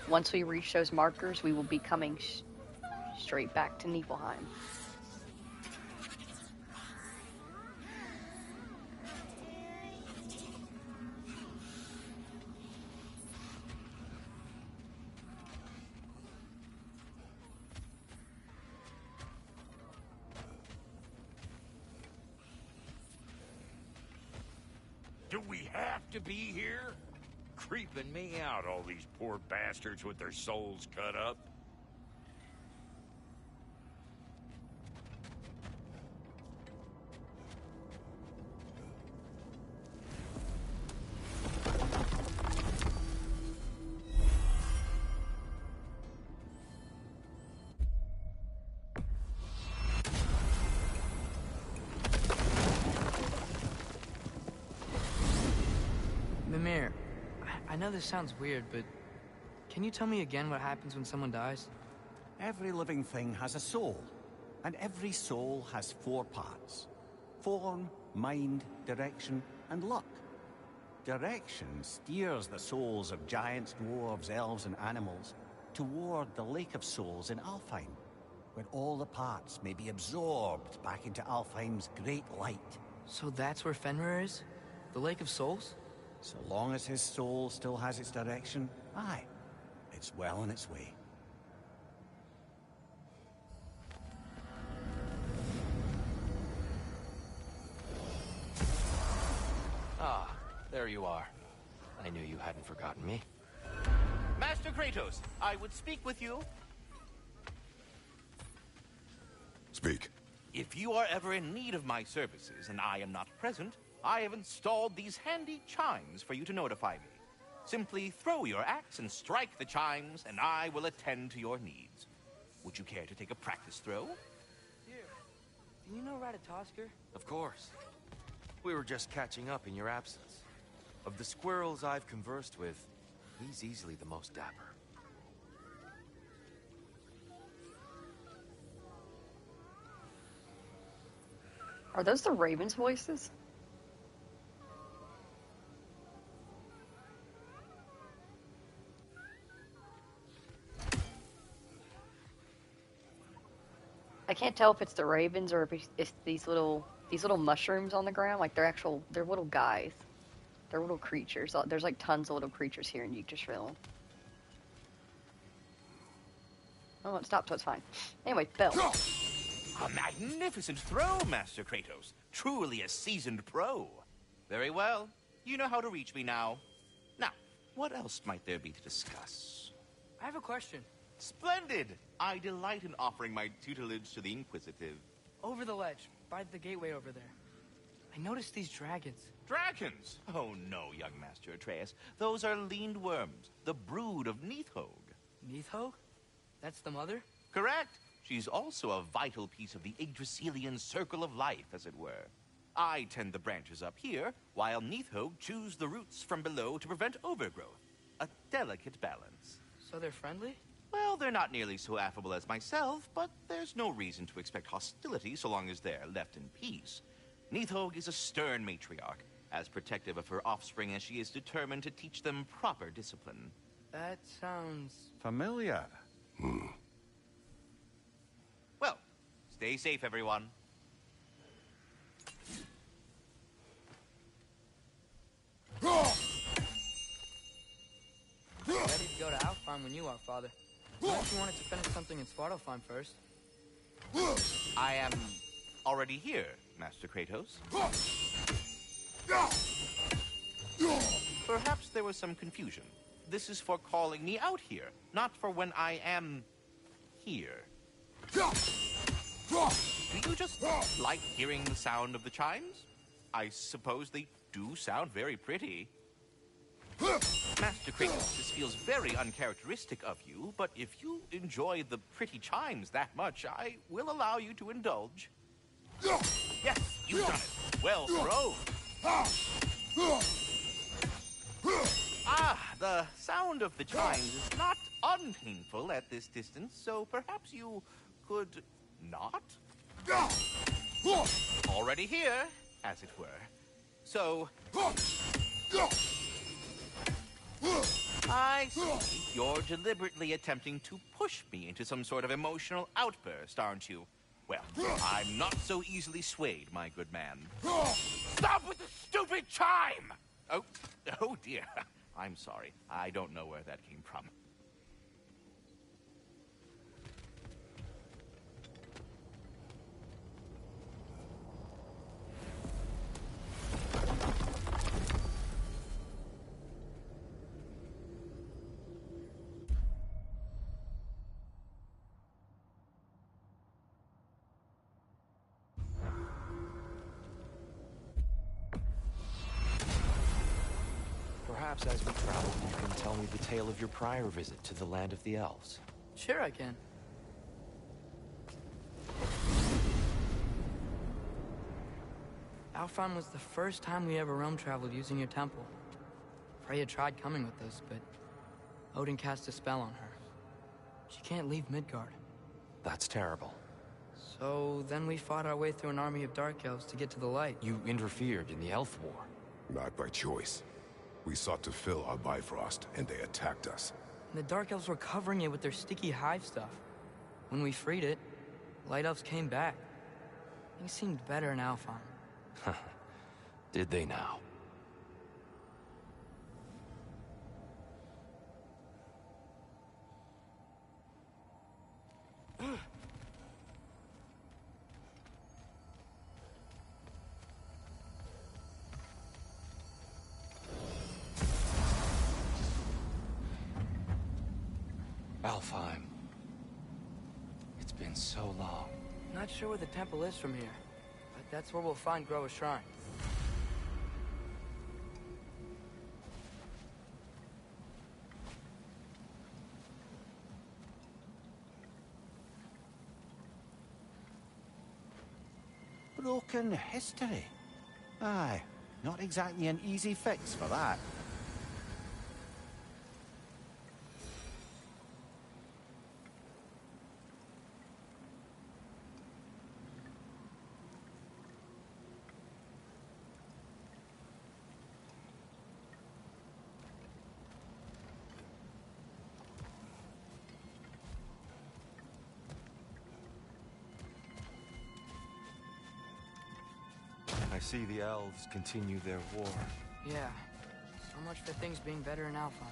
Once we reach those markers, we will be coming straight back to Niflheim. Do we have to be here? Creeping me out, all these poor bastards with their souls cut up. know this sounds weird, but can you tell me again what happens when someone dies? Every living thing has a soul, and every soul has 4 parts. Form, mind, direction, and luck. Direction steers the souls of giants, dwarves, elves, and animals toward the Lake of Souls in Alfheim, where all the parts may be absorbed back into Alfheim's great light. So that's where Fenrir is? The Lake of Souls? So long as his soul still has its direction, aye, it's well on its way. Ah, there you are. I knew you hadn't forgotten me. Master Kratos, I would speak with you. Speak. If you are ever in need of my services and I am not present, I have installed these handy chimes for you to notify me. Simply throw your axe and strike the chimes, and I will attend to your needs. Would you care to take a practice throw? Here. Do you know Ratatoskr? Of course. We were just catching up in your absence. Of the squirrels I've conversed with, he's easily the most dapper. Are those the Ravens' voices? I can't tell if it's the ravens or if it's these little mushrooms on the ground. Like they're little guys. They're little creatures. There's like tons of little creatures here in Yggdrasil. Oh, it stopped, so it's fine. Anyway, Bell. A magnificent throw, Master Kratos. Truly a seasoned pro. Very well. You know how to reach me now. Now, what else might there be to discuss? I have a question. Splendid! I delight in offering my tutelage to the inquisitive. Over the ledge, by the gateway over there. I noticed these dragons. Dragons? Oh no, young Master Atreus. Those are leaned worms, the brood of Nidhogg. Nidhogg? That's the mother? Correct. She's also a vital piece of the Yggdrasilian circle of life, as it were. I tend the branches up here, while Nidhogg chews the roots from below to prevent overgrowth. A delicate balance. So they're friendly? Well, they're not nearly so affable as myself, but there's no reason to expect hostility so long as they're left in peace. Nidhogg is a stern matriarch, as protective of her offspring as she is determined to teach them proper discipline. That sounds... familiar. Well, stay safe, everyone. Ready to go to Alfheim when you are, Father. Unless you wanted to finish something in Svartalfheim first. I am already here, Master Kratos. Perhaps there was some confusion. This is for calling me out here, not for when I am here. Do you just like hearing the sound of the chimes? I suppose they do sound very pretty. Master Kratos, this feels very uncharacteristic of you, but if you enjoy the pretty chimes that much, I will allow you to indulge. Yes, you've done it. Well thrown. Ah, the sound of the chimes is not unpainful at this distance, so perhaps you could not? Already here, as it were. So... I see. You're deliberately attempting to push me into some sort of emotional outburst, aren't you? Well, I'm not so easily swayed, my good man. Stop with the stupid chime! Oh dear. I'm sorry. I don't know where that came from. Perhaps as we travel, you can tell me the tale of your prior visit to the land of the elves. Sure I can. Alfheim was the first time we ever realm traveled using your temple. Freya tried coming with us, but Odin cast a spell on her. She can't leave Midgard. That's terrible. So then we fought our way through an army of Dark Elves to get to the light. You interfered in the Elf War. Not by choice. We sought to fill our Bifrost, and they attacked us. And the Dark Elves were covering it with their sticky hive stuff. When we freed it, Light Elves came back. Things seemed better in Alfheim. Did they now? Alfheim. It's been so long. Not sure where the temple is from here, but that's where we'll find Groa's shrine. Broken history. Aye, not exactly an easy fix for that. I see the elves continue their war. Yeah, so much for things being better in Alfheim.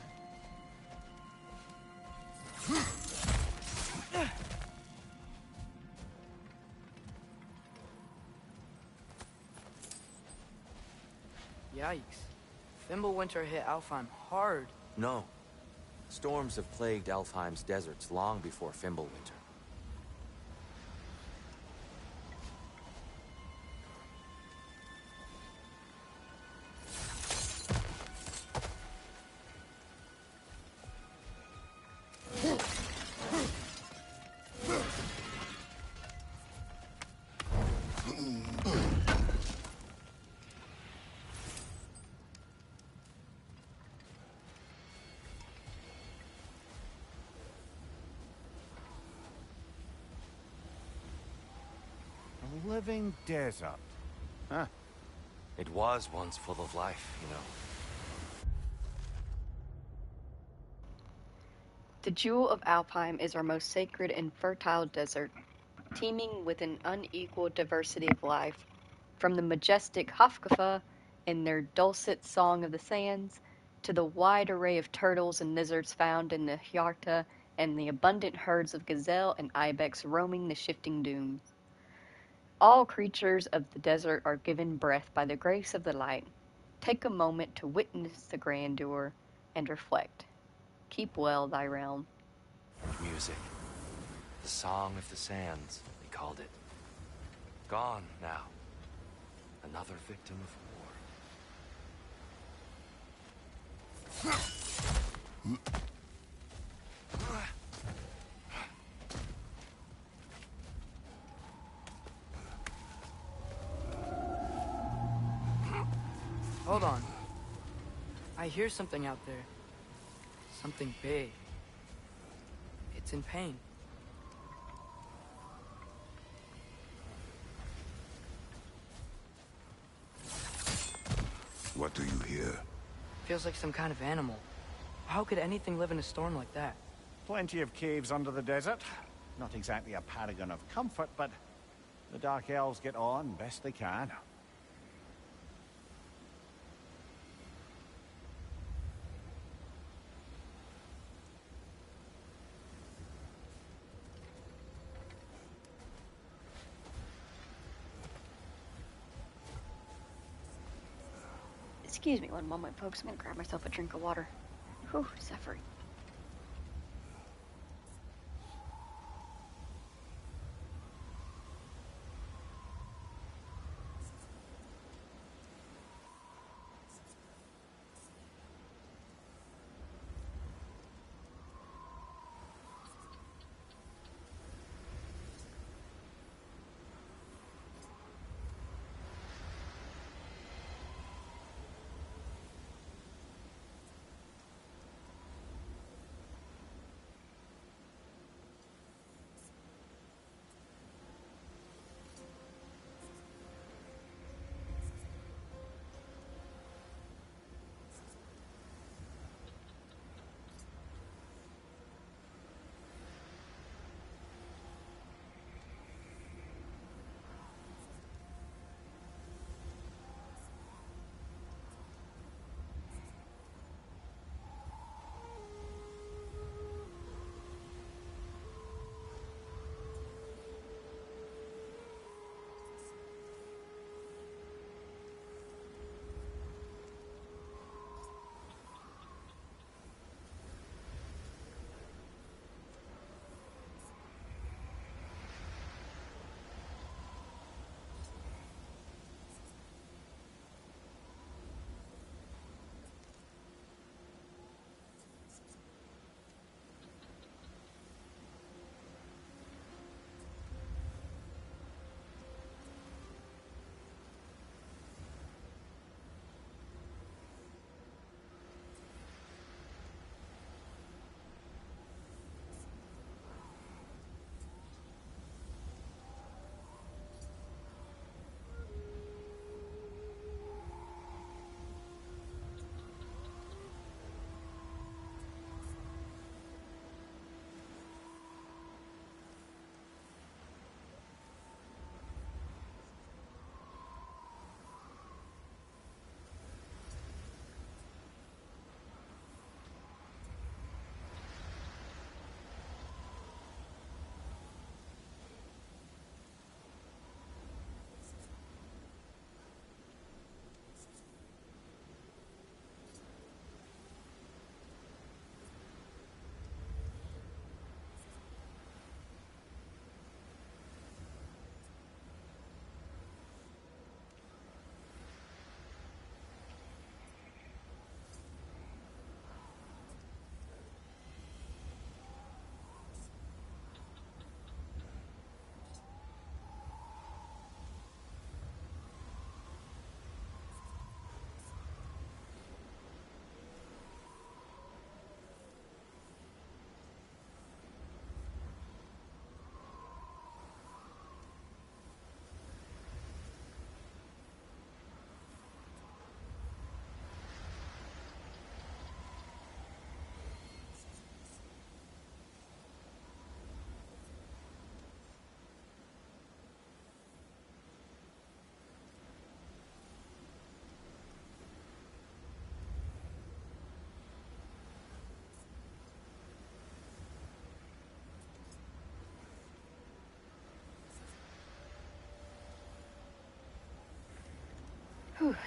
Yikes. Fimbulwinter hit Alfheim hard. No. Storms have plagued Alfheim's deserts long before Fimbulwinter. A living desert. Huh. It was once full of life, you know. The Jewel of Alfheim is our most sacred and fertile desert, teeming with an unequaled diversity of life, from the majestic Hafkafa and their dulcet song of the sands, to the wide array of turtles and lizards found in the Hjarta and the abundant herds of gazelle and ibex roaming the shifting dunes. All creatures of the desert are given breath by the grace of the light. Take a moment to witness the grandeur and reflect. Keep well thy realm. And music. The Song of the Sands, they called it. Gone now. Another victim of war. Hold on. I hear something out there. Something big. It's in pain. What do you hear? Feels like some kind of animal. How could anything live in a storm like that? Plenty of caves under the desert. Not exactly a paragon of comfort, but the Dark Elves get on best they can. Excuse me one moment, folks. I'm gonna grab myself a drink of water. Whew, suffering.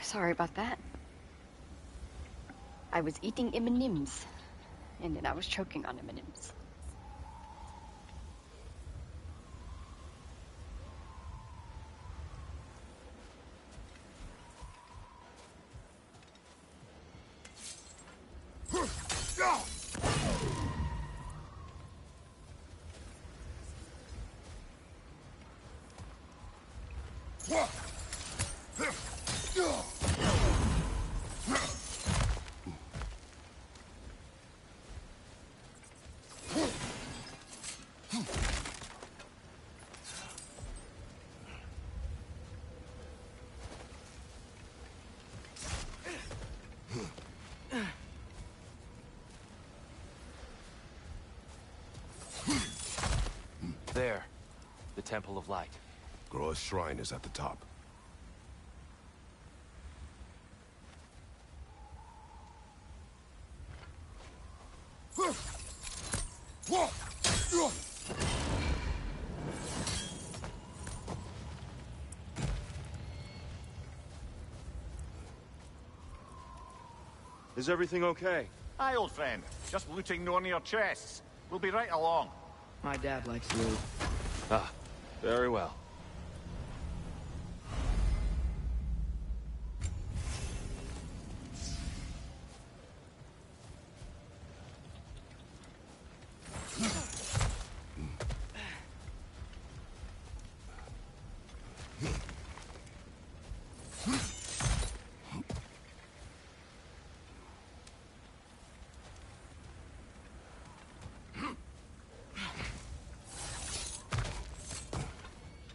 Sorry about that. I was eating M&Ms, and then I was choking on M&Ms. There. The Temple of Light. Groa's shrine is at the top. Is everything okay? Aye, old friend. Just looting one of your chests. We'll be right along. My dad likes loot. Ah, very well.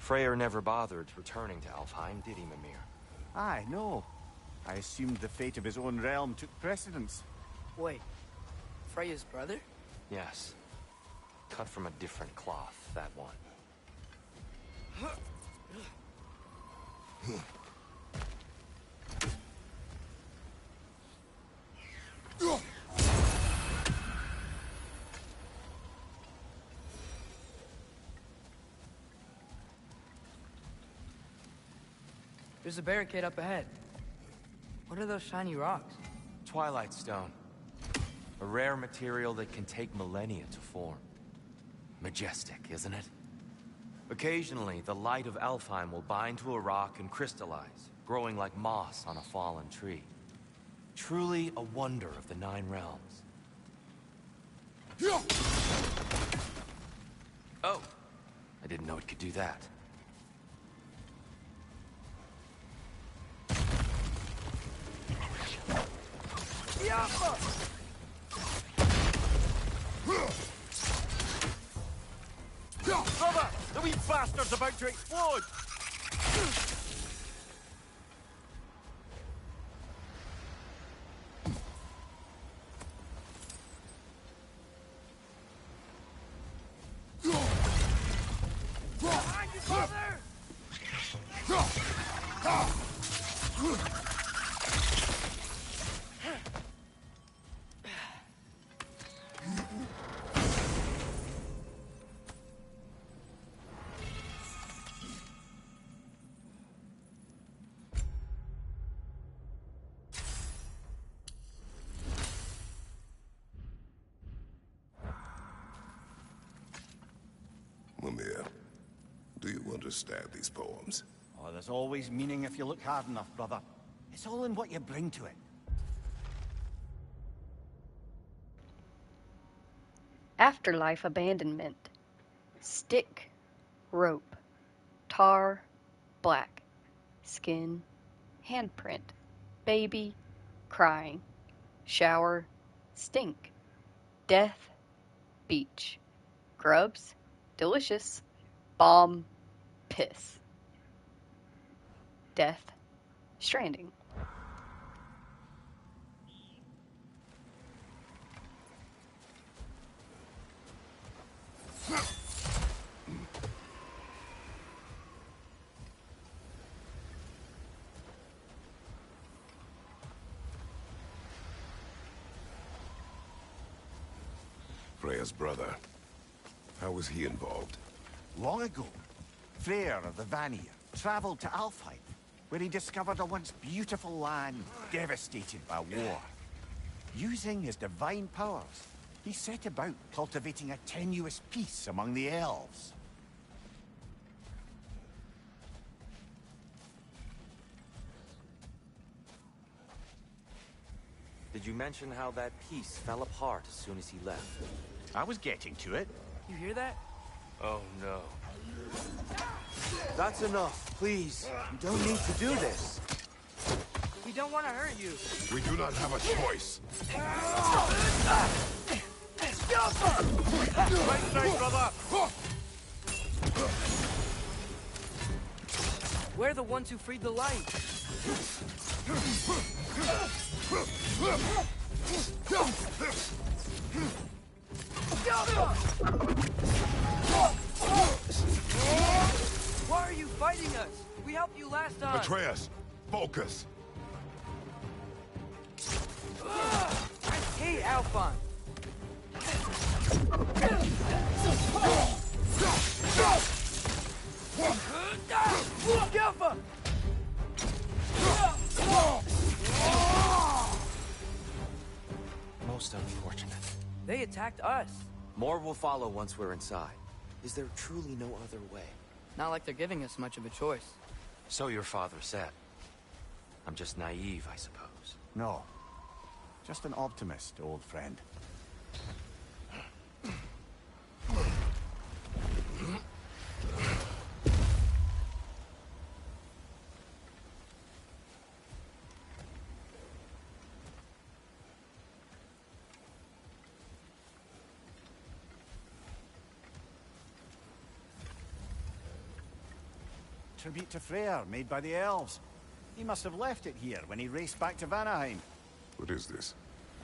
Freyr never bothered returning to Alfheim, did he, Mimir? Aye, no. I assumed the fate of his own realm took precedence. Wait, Freya's brother? Yes. Cut from a different cloth, that one. There's a barricade up ahead. What are those shiny rocks? Twilight Stone. A rare material that can take millennia to form. Majestic, isn't it? Occasionally, the light of Alfheim will bind to a rock and crystallize, growing like moss on a fallen tree. Truly a wonder of the Nine Realms. Oh! I didn't know it could do that. Brother! The wee bastard's about to explode! Behind you, brother! Mimir, do you understand these poems? Oh, there's always meaning if you look hard enough, brother. It's all in what you bring to it. Afterlife abandonment. Stick, rope, tar, black, skin, handprint, baby, crying, shower, stink, death, beach, grubs, delicious, bomb, piss, death, stranding. Freya's brother. How was he involved? Long ago, Freyr of the Vanir traveled to Alfheim, where he discovered a once beautiful land devastated by war. Using his divine powers, he set about cultivating a tenuous peace among the elves. Did you mention how that peace fell apart as soon as he left? I was getting to it. You hear that? Oh no. That's enough, please. You don't need to do this. We don't want to hurt you. We do not have a choice. Right side, brother! We're the ones who freed the light. Why are you fighting us? We helped you last time. Atreus, focus. I hate Alphon. Alpha! Most unfortunate. They attacked us. More will follow once we're inside. Is there truly no other way? Not like they're giving us much of a choice. So your father said. I'm just naive, I suppose. No. Just an optimist, old friend. Tribute to Freyr, made by the elves. He must have left it here when he raced back to Vanaheim. What is this?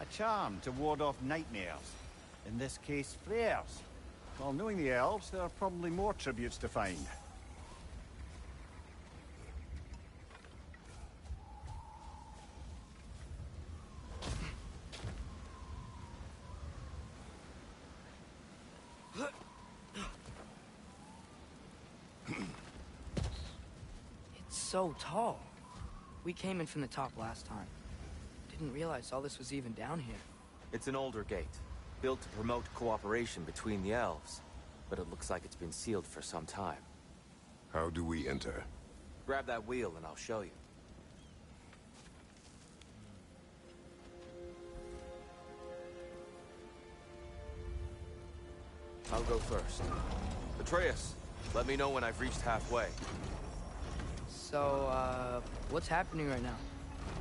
A charm to ward off nightmares. In this case, Freyr's. Well, knowing the elves, there are probably more tributes to find. So tall. We came in from the top last time. Didn't realize all this was even down here. It's an older gate, built to promote cooperation between the elves. But it looks like it's been sealed for some time. How do we enter? Grab that wheel and I'll show you. I'll go first. Atreus, let me know when I've reached halfway. So, what's happening right now?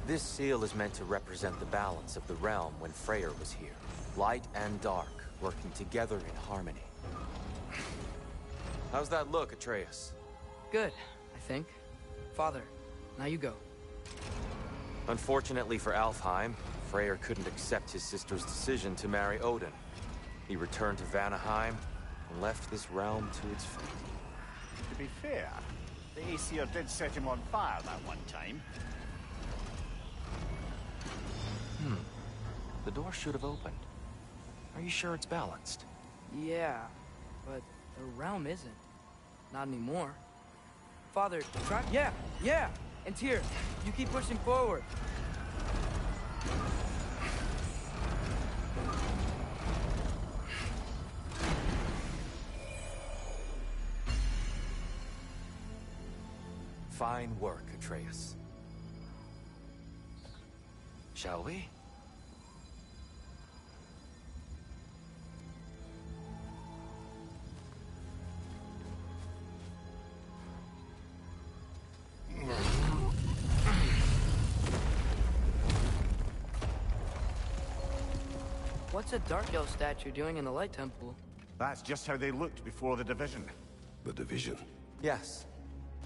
This seal is meant to represent the balance of the realm when Freyr was here. Light and dark, working together in harmony. How's that look, Atreus? Good, I think. Father, now you go. Unfortunately for Alfheim, Freyr couldn't accept his sister's decision to marry Odin. He returned to Vanaheim and left this realm to its fate. To be fair, the Aesir did set him on fire that one time. The door should have opened. Are you sure it's balanced? Yeah, but the realm isn't. Not anymore. Father, try— Yeah! And Tyr, you keep pushing forward. Fine work, Atreus. Shall we? What's a Dark Elf statue doing in the Light Temple? That's just how they looked before the division. The division? Yes.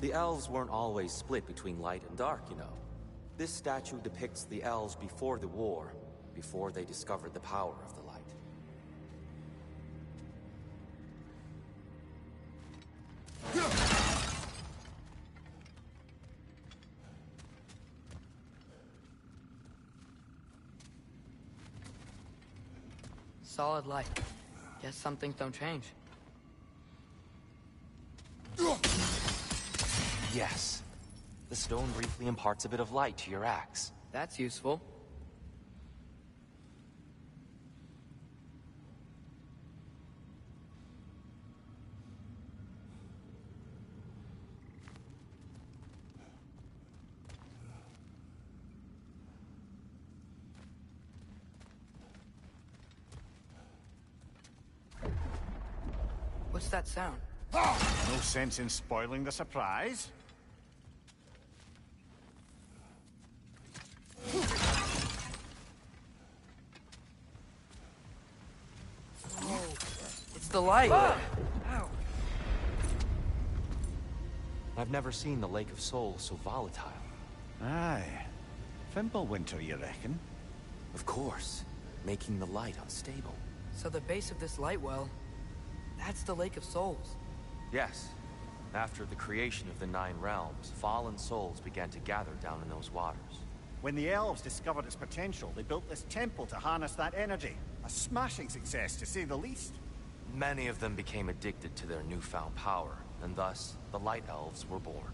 The elves weren't always split between light and dark, you know. This statue depicts the elves before the war, before they discovered the power of the light. Solid light. Guess some things don't change. Yes. The stone briefly imparts a bit of light to your axe. That's useful. What's that sound? No sense in spoiling the surprise. It's the light! Ow. I've never seen the Lake of Souls so volatile. Aye. Fimbulwinter, you reckon? Of course. Making the light unstable. So the base of this light well, that's the Lake of Souls. Yes. After the creation of the Nine Realms, fallen souls began to gather down in those waters. When the elves discovered its potential, they built this temple to harness that energy. A smashing success, to say the least. Many of them became addicted to their newfound power, and thus, the Light Elves were born.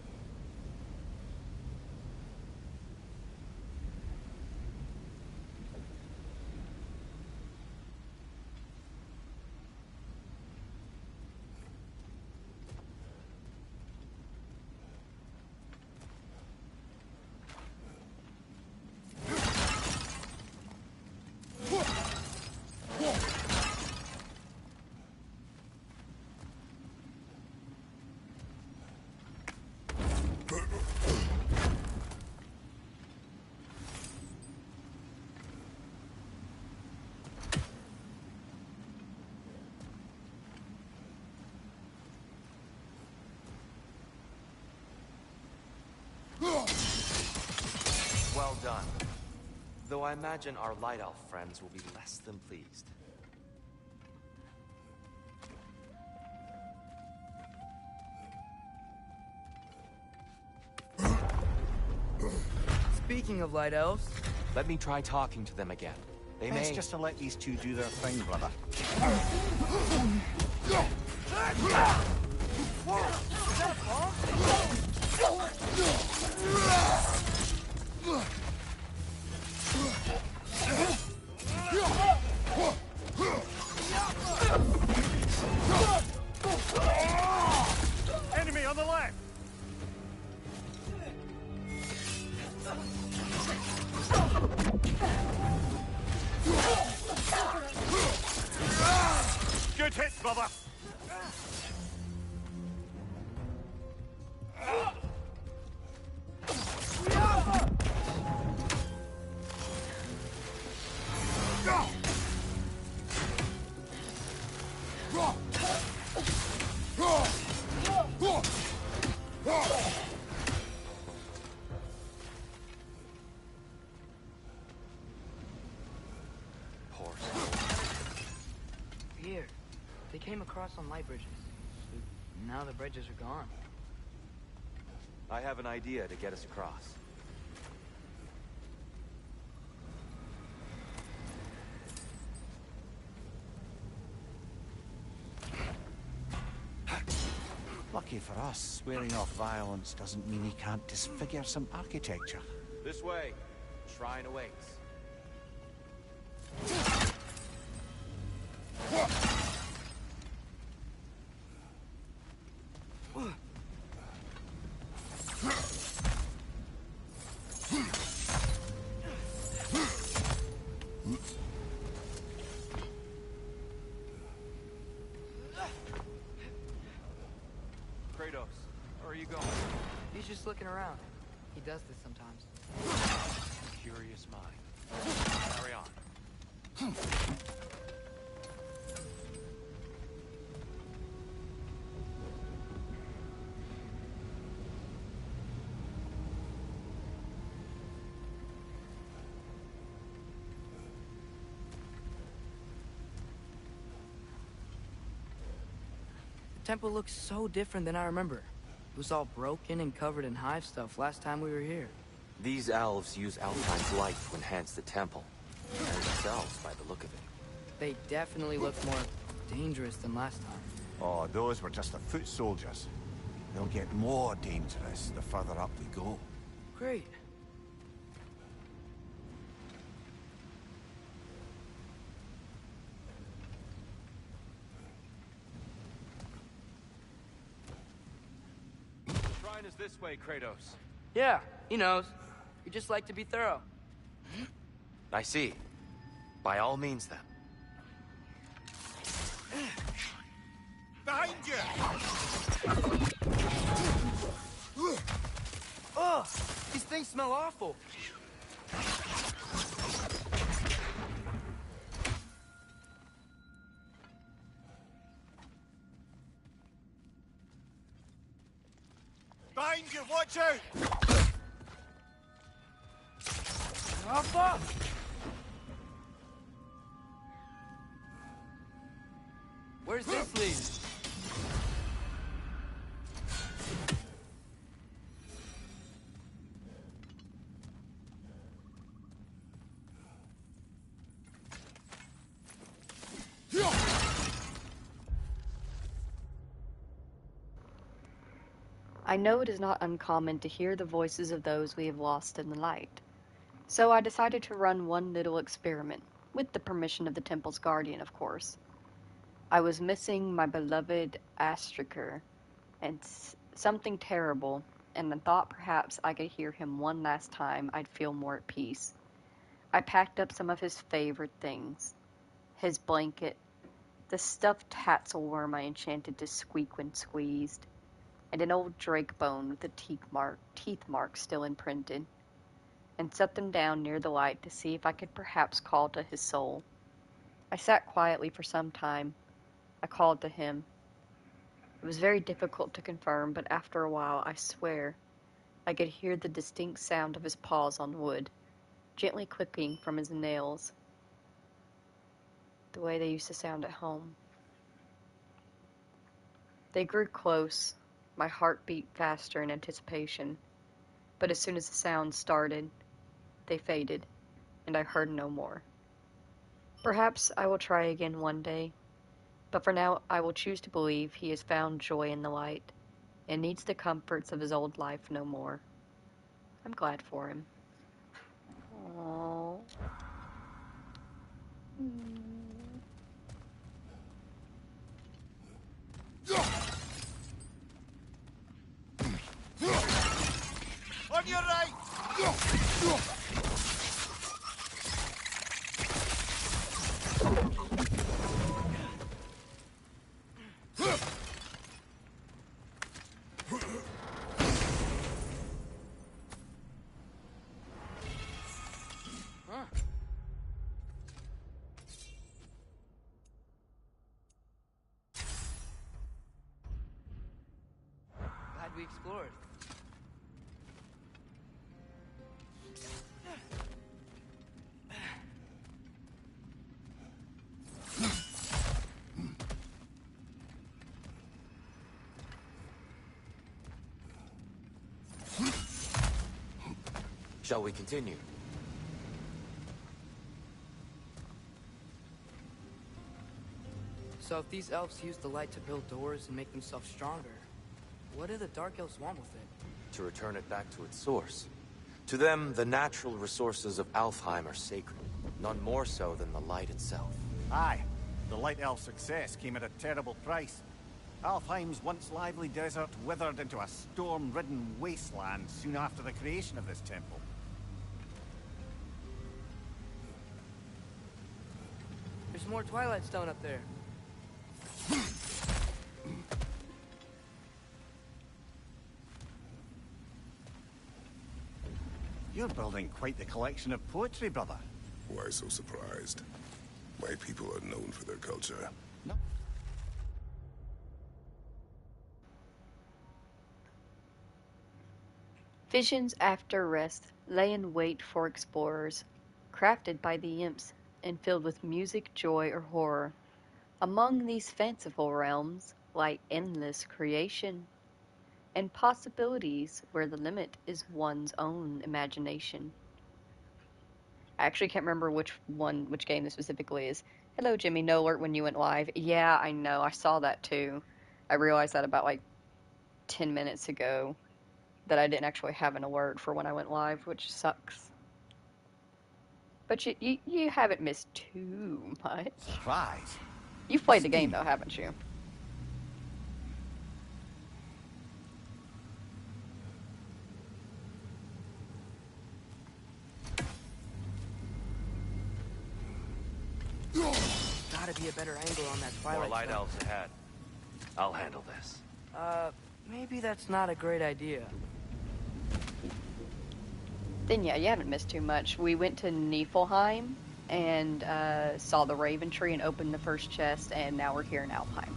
Well done. Though I imagine our Light Elf friends will be less than pleased. Speaking of Light Elves... Let me try talking to them again. They Best may... just to let these two do their thing, brother. Enemy on the left! Good hit, brother! Poor soul. Here. They came across on light bridges. Now the bridges are gone. I have an idea to get us across. Lucky for us, swearing off violence doesn't mean he can't disfigure some architecture. This way. Shrine awaits. Kratos, where are you going? He's just looking around. He does this sometimes. Curious mind. Carry on. The temple looks so different than I remember. It was all broken and covered in hive stuff last time we were here. These elves use Alphine's light to enhance the temple. And themselves, by the look of it. They definitely look more dangerous than last time. Oh, those were just the foot soldiers. They'll get more dangerous the further up they go. Great. The shrine is this way, Kratos. Yeah, he knows. You just like to be thorough. I see. By all means, then. Behind you! Ugh! These things smell awful. Behind you, watch out! Oh, fuck! Where's this lead? I know it is not uncommon to hear the voices of those we have lost in the light. So I decided to run one little experiment, with the permission of the temple's guardian, of course. I was missing my beloved Astriker, and something terrible, and I thought perhaps I could hear him one last time I'd feel more at peace. I packed up some of his favorite things. His blanket, the stuffed Hatzelworm I enchanted to squeak when squeezed, and an old drake bone with the teeth mark still imprinted, and set them down near the light to see if I could perhaps call to his soul. I sat quietly for some time. I called to him. It was very difficult to confirm, but after a while, I swear, I could hear the distinct sound of his paws on wood, gently clicking from his nails, the way they used to sound at home. They grew close. My heart beat faster in anticipation, but as soon as the sound started, they faded, and I heard no more. Perhaps I will try again one day, but for now I will choose to believe he has found joy in the light, and needs the comforts of his old life no more. I'm glad for him. Aww. On your right! Glad we explored. Shall we continue? So if these elves use the light to build doors and make themselves stronger, what do the Dark Elves want with it? To return it back to its source. To them, the natural resources of Alfheim are sacred, none more so than the light itself. Aye, the Light Elf's success came at a terrible price. Alfheim's once lively desert withered into a storm-ridden wasteland soon after the creation of this temple. There's more Twilight Stone up there. You're building quite the collection of poetry, brother. Why so surprised? My people are known for their culture. No. Visions after rest lay in wait for explorers, crafted by the imps and filled with music, joy, or horror. Among these fanciful realms lie endless creation and possibilities where the limit is one's own imagination. I actually can't remember which game this specifically is. Hello, Jimmy. No alert when you went live. Yeah, I know. I saw that too. I realized that about like 10 minutes ago. that I didn't actually have an alert for when I went live, which sucks. But you haven't missed too much. Surprise! You've played the game though, haven't you? Gotta be a better angle on that More twilight light stuff. elves ahead. I'll handle this. Maybe that's not a great idea. Then yeah, you haven't missed too much. We went to Niflheim and saw the Raven Tree and opened the first chest, and now we're here in Alfheim.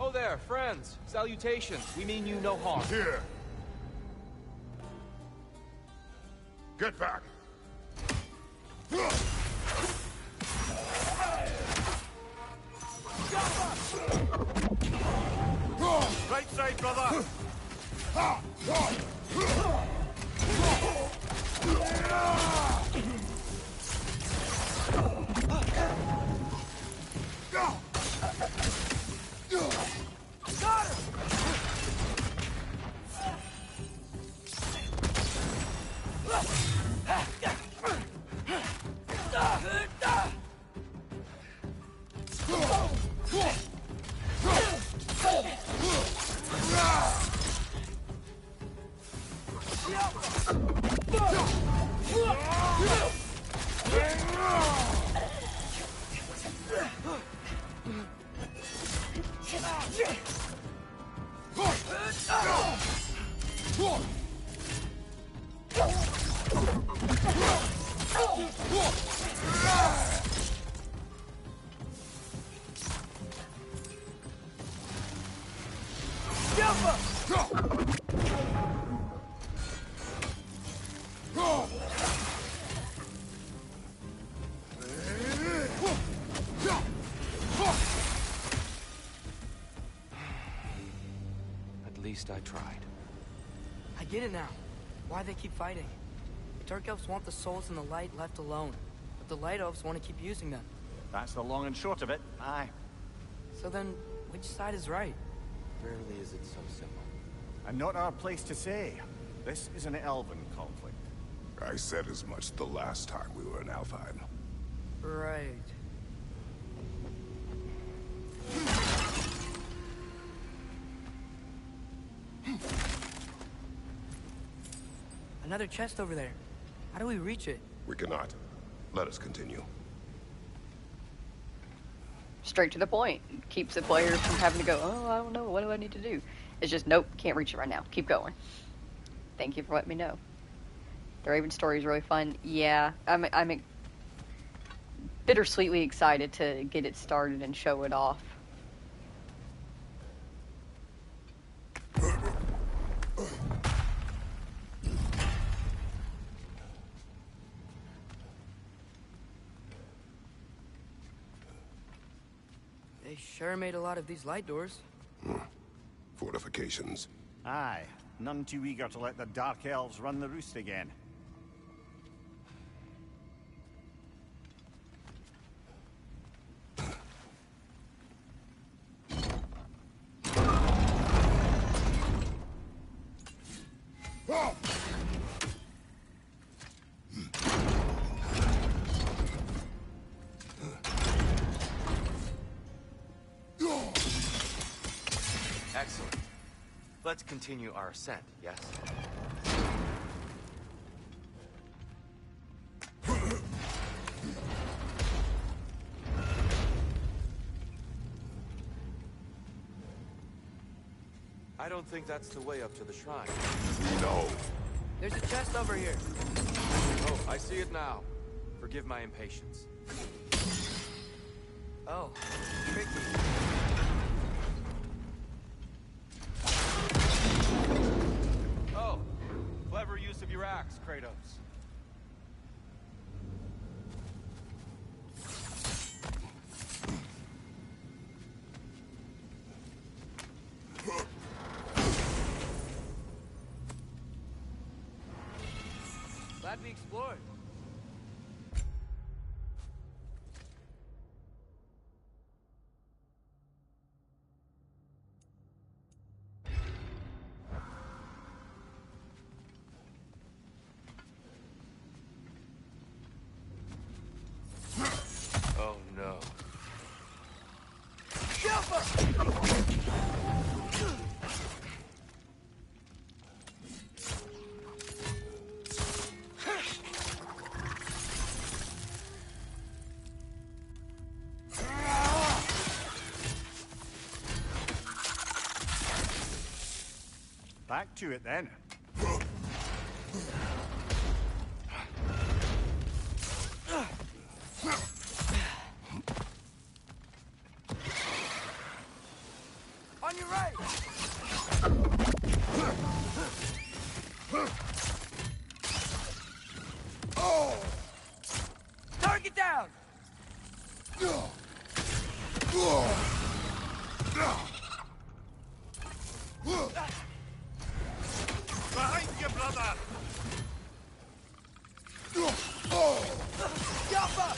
Oh there, friends. Salutations. We mean you no harm. Here. Get back. Right side, brother! At least I tried. I get it now. Why they keep fighting. The Dark Elves want the souls in the light left alone, but the Light Elves want to keep using them. That's the long and short of it. Aye. So then, which side is right? Rarely is it so simple. And not our place to say. This is an elven conflict. I said as much the last time we were in Alfheim. Right. Another chest over there. How do we reach it? We cannot. Let us continue. Straight to the point. Keeps the players from having to go, oh, I don't know, what do I need to do? It's just, nope, can't reach it right now. Keep going. Thank you for letting me know. The Raven story is really fun. Yeah, I'm bittersweetly excited to get it started and show it off. They sure made a lot of these light doors. Fortifications. Aye. None too eager to let the Dark Elves run the roost again. Excellent. Let's continue our ascent, yes? I don't think that's the way up to the shrine. No. There's a chest over here. Oh, I see it now. Forgive my impatience. Oh, tricky. Oh, clever use of your axe, Kratos. Glad we explored. Back to it then. On your right! Target down! Behind you, brother! Yappa!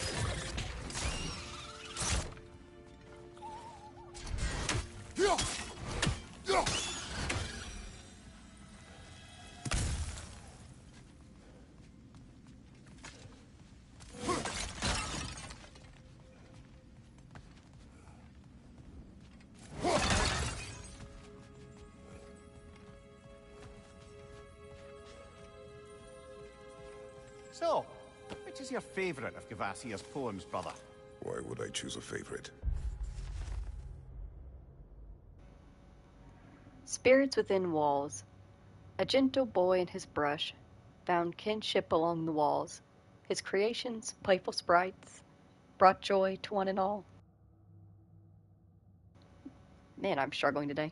So, which is your favorite of Gavassia's poems, brother? Why would I choose a favorite? Spirits within walls. A gentle boy and his brush found kinship along the walls. His creations, playful sprites, brought joy to one and all. Man, I'm struggling today.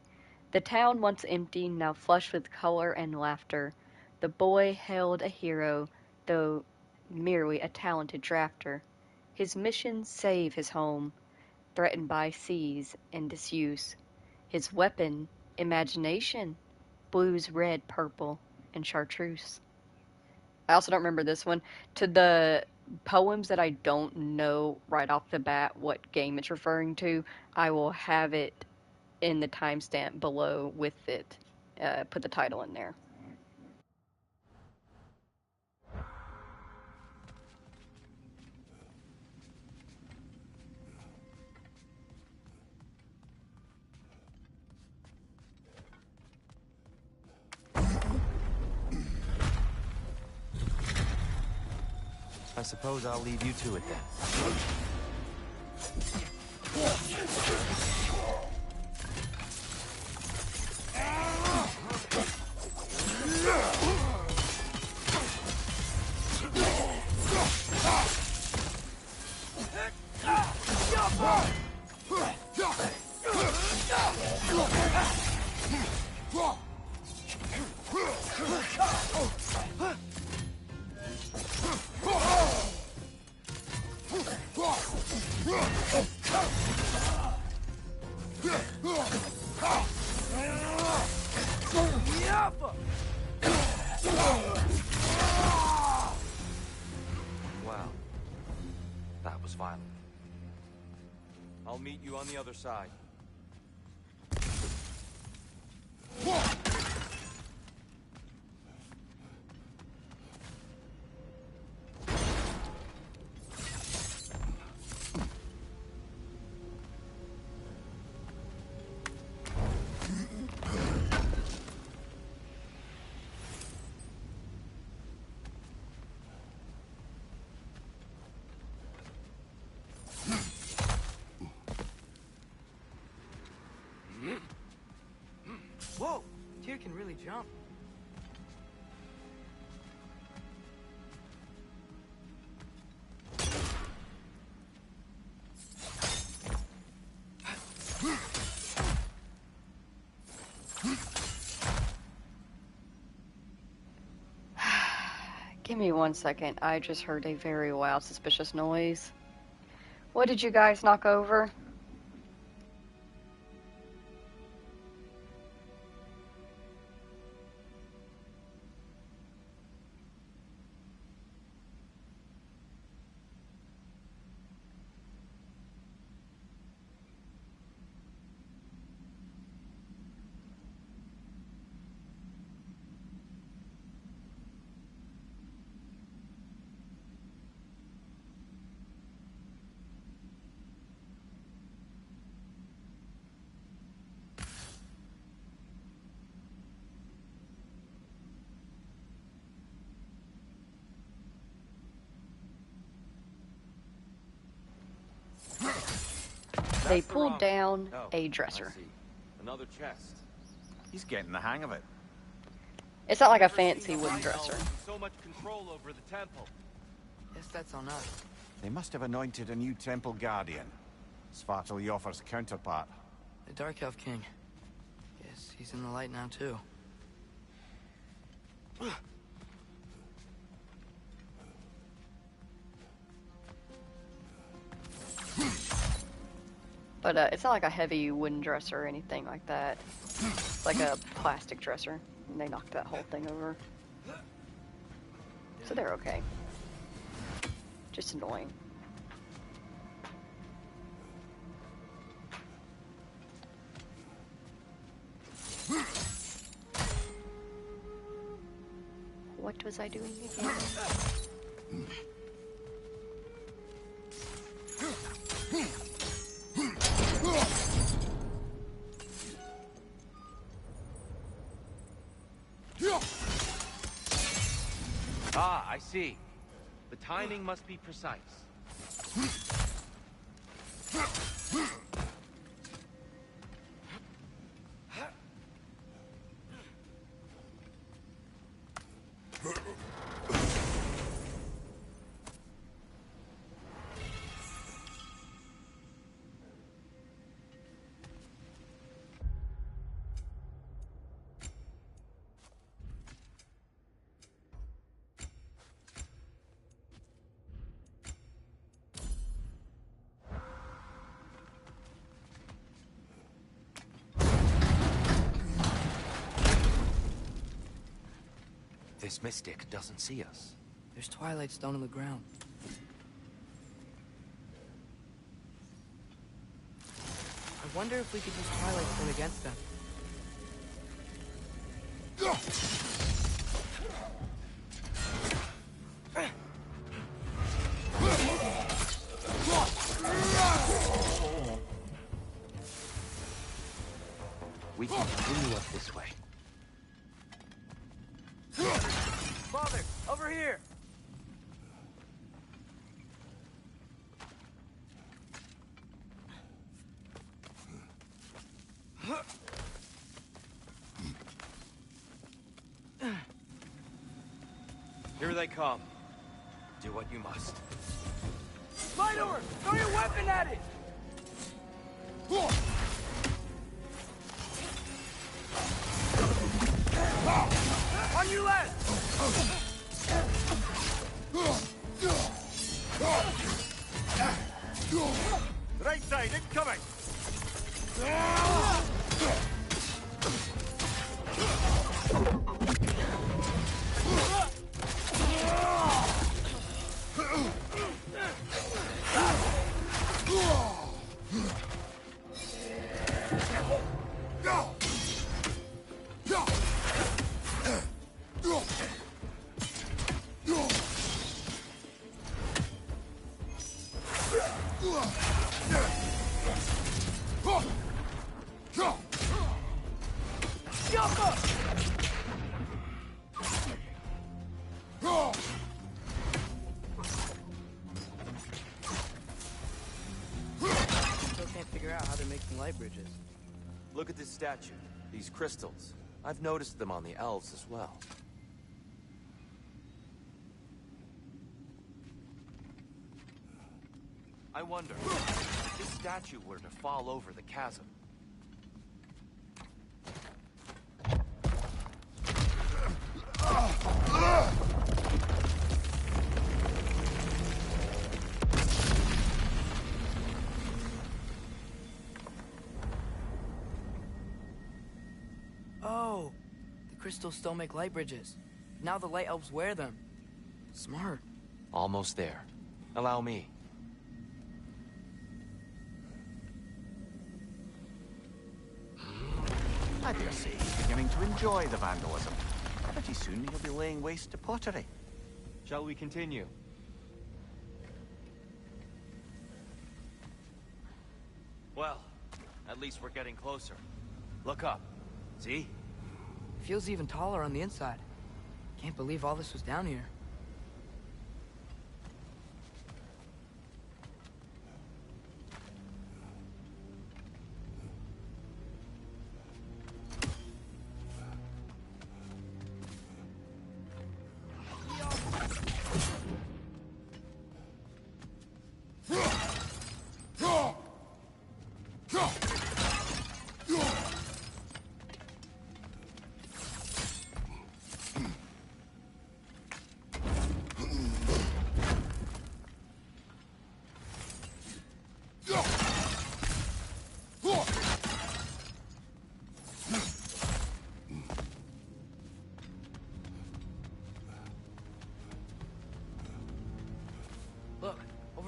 The town, once empty, now flushed with color and laughter. The boy held a hero, though merely a talented drafter. His mission, save his home, threatened by seas and disuse. His weapon, imagination, blues, red, purple, and chartreuse. I also don't remember this one. To the poems that I don't know right off the bat what game it's referring to, I will have it in the timestamp below with it. Put the title in there. I suppose I'll leave you to it then. Wow. That was violent. I'll meet you on the other side. Whoa! Tyr can really jump. Give me 1 second. I just heard a very loud, suspicious noise. What did you guys knock over? They pulled down a dresser. Another chest. He's getting the hang of it. It's not like a fancy wooden dresser. So much control over the temple. Guess that's on us. They must have anointed a new temple guardian. Svartal Joffer's counterpart. The Dark Elf King. Guess he's in the light now, too. But it's not like a heavy wooden dresser or anything like that. It's like a plastic dresser, and they knocked that whole thing over. So they're okay. Just annoying. What was I doing again? Ah, I see. The timing must be precise. This mystic doesn't see us. There's Twilight Stone on the ground. I wonder if we could use Twilight Stone against them. We can continue up this way. Father, over here! Here they come. Do what you must. Lidor! Throw your weapon at it! On your left! Right side, incoming! Still can't figure out how they're making light bridges. Look at this statue. These crystals. I've noticed them on the elves as well. I wonder, if this statue were to fall over the chasm. Oh! The crystals still make light bridges. Now the light elves wear them. Smart. Almost there. Allow me. I dare say he's beginning to enjoy the vandalism. Pretty soon he'll be laying waste to pottery. Shall we continue? Well, at least we're getting closer. Look up. See? Feels even taller on the inside. Can't believe all this was down here.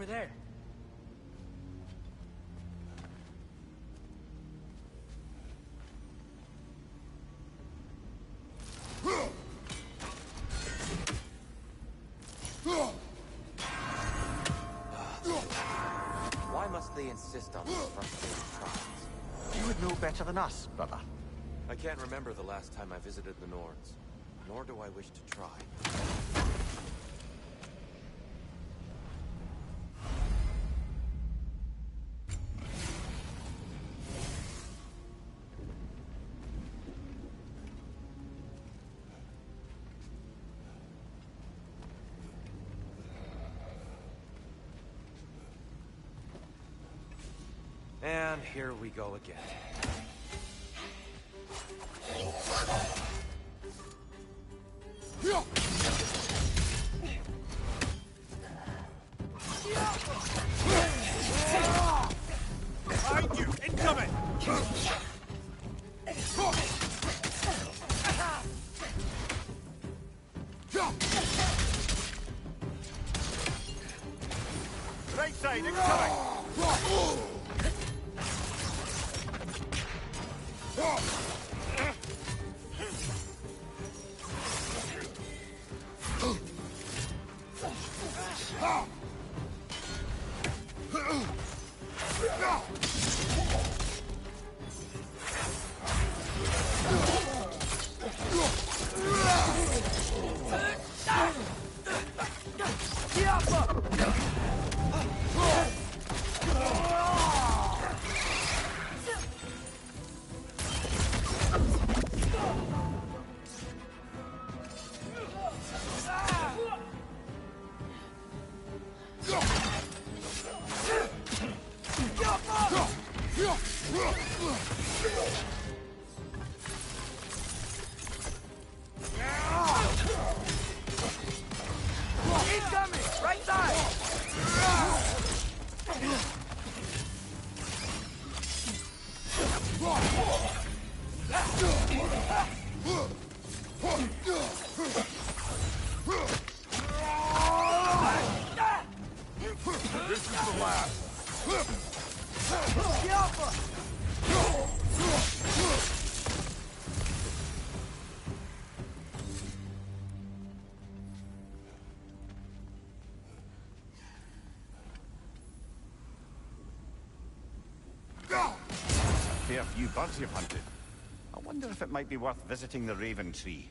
over there. Why must they insist on these frustrating trials? You would know better than us, brother. I can't remember the last time I visited the Norns, nor do I wish to try. And here we go again. Behind you! Incoming! Right side, incoming! Incoming! Right side! This is the last. A fair few birds you've hunted. I wonder if it might be worth visiting the Raven Tree.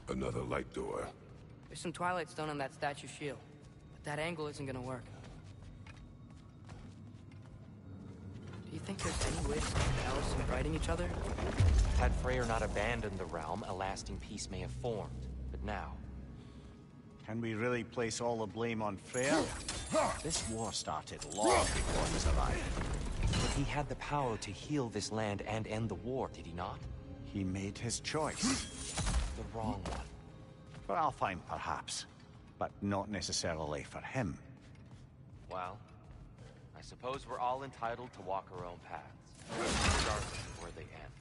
Another light door. There's some Twilight Stone on that statue shield, but that angle isn't gonna work. Do you think there's any way to stop Alice from fighting each other? Had Freyr not abandoned the realm, a lasting peace may have formed. But now... Can we really place all the blame on Freyr? This war started long before his arrival. But he had the power to heal this land and end the war, did he not? He made his choice. The wrong one. For Alfheim, perhaps. But not necessarily for him. Well, I suppose we're all entitled to walk our own paths, regardless of where they end.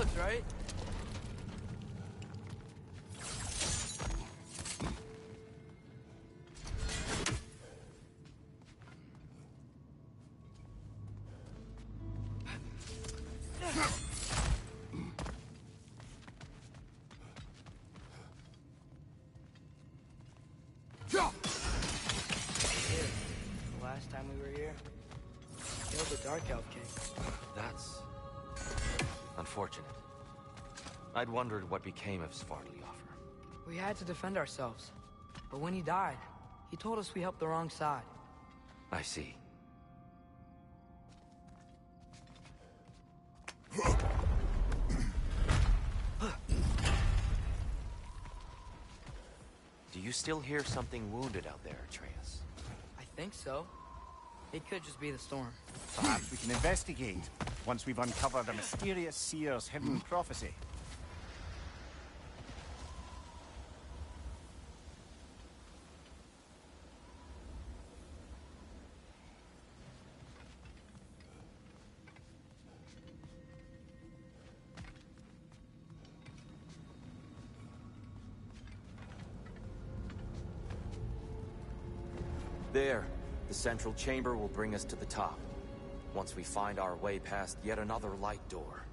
woods, right? The last time we were here, killed the Dark Elf King. That's unfortunate. I'd wondered what became of Svartalfar. We had to defend ourselves. But when he died, he told us we helped the wrong side. I see. Do you still hear something wounded out there, Atreus? I think so. It could just be the storm. Perhaps we can investigate once we've uncovered a mysterious seer's hidden prophecy. There. The central chamber will bring us to the top. Once we find our way past yet another light door.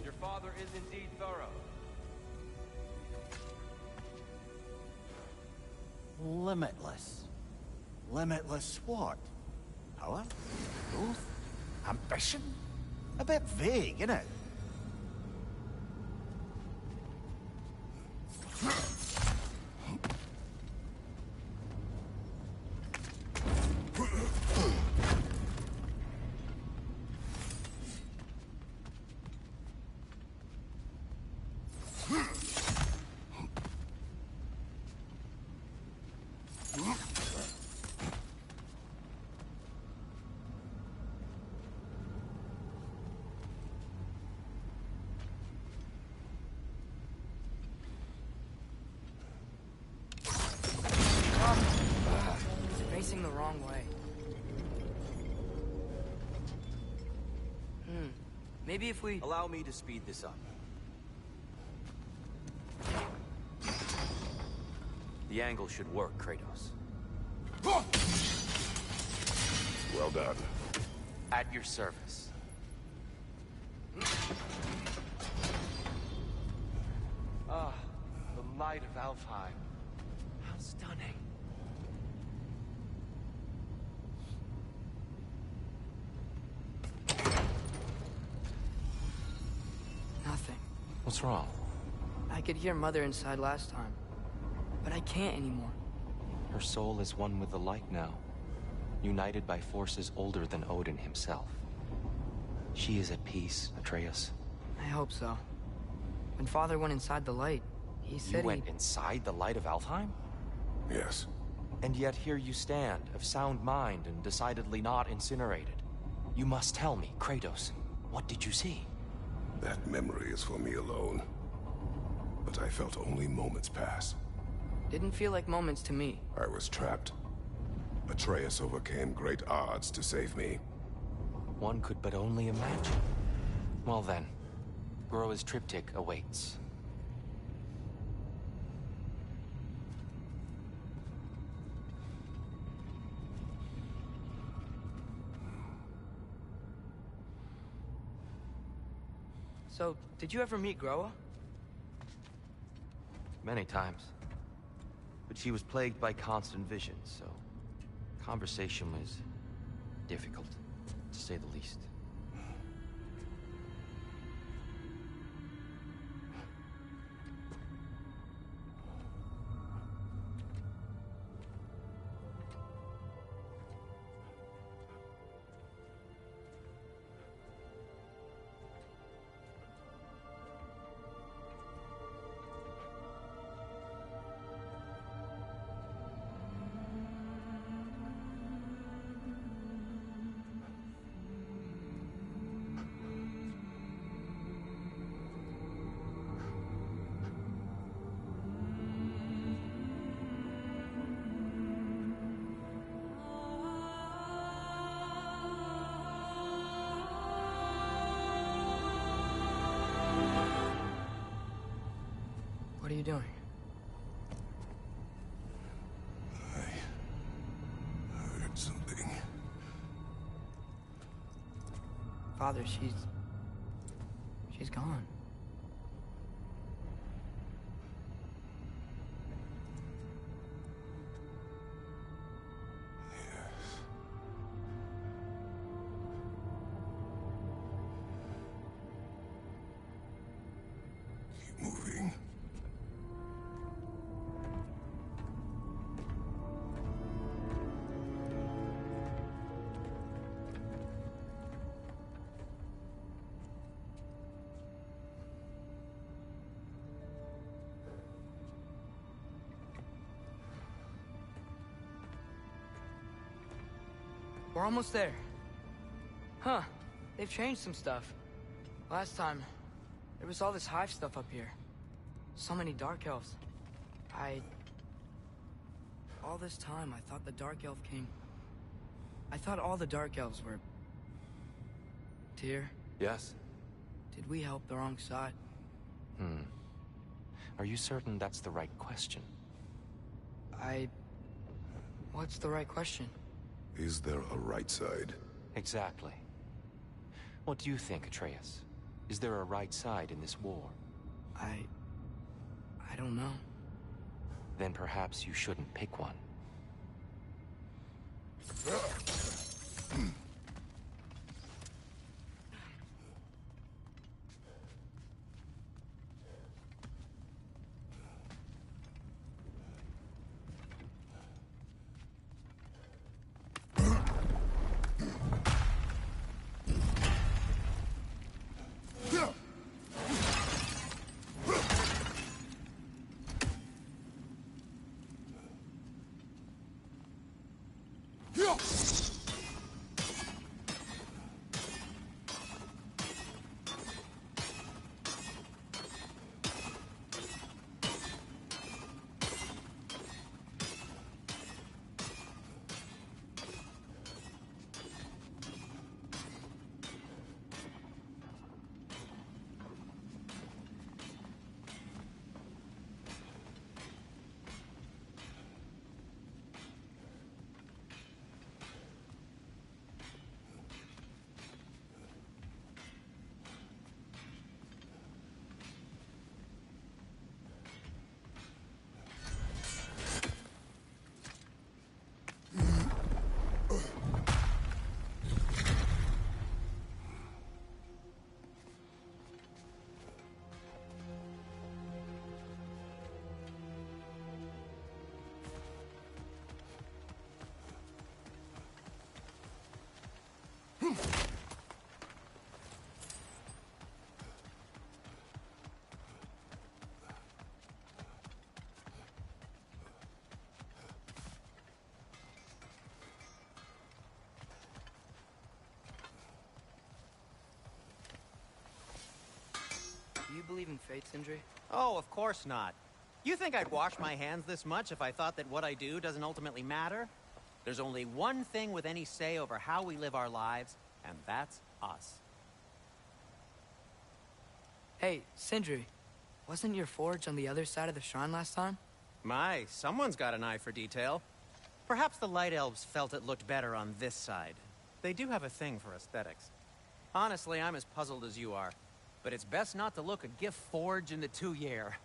Your father is indeed thorough. Limitless. Limitless what? Power? Growth? Ambition? A bit vague, innit? It's facing the wrong way. Maybe if we... Allow me to speed this up. The angle should work, Kratos. Well done. At your service. Ah, the light of Alfheim. How stunning. Nothing. What's wrong? I could hear Mother inside last time. But I can't anymore. Her soul is one with the light now, united by forces older than Odin himself. She is at peace, Atreus. I hope so. When Father went inside the light, he said You went inside the light of Alfheim? Yes. And yet here you stand, of sound mind and decidedly not incinerated. You must tell me, Kratos, what did you see? That memory is for me alone. But I felt only moments pass. Didn't feel like moments to me. I was trapped. Atreus overcame great odds to save me. One could but only imagine. Well then, Groa's triptych awaits. So, did you ever meet Groa? Many times. But she was plagued by constant visions, so conversation was difficult, to say the least. What are you doing? I heard something. Father, she's gone. Keep moving. We're almost there. Huh. They've changed some stuff. Last time, there was all this hive stuff up here. So many Dark Elves. All this time, I thought the Dark Elf King... I thought all the Dark Elves were... Tyr? Yes? Did we help the wrong side? Are you certain that's the right question? What's the right question? Is there a right side? Exactly. What do you think, Atreus? Is there a right side in this war? I don't know. Then perhaps you shouldn't pick one. Do you believe in fate, Sindri? Oh, of course not. You think I'd wash my hands this much if I thought that what I do doesn't ultimately matter? There's only one thing with any say over how we live our lives, and that's us. Hey, Sindri, wasn't your forge on the other side of the shrine last time? My, someone's got an eye for detail. Perhaps the Light Elves felt it looked better on this side. They do have a thing for aesthetics. Honestly, I'm as puzzled as you are. But it's best not to look a gift forge in the 2-year.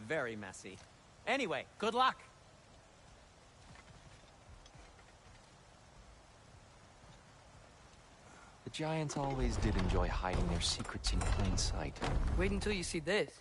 Very messy. Anyway, good luck! The Giants always did enjoy hiding their secrets in plain sight. Wait until you see this.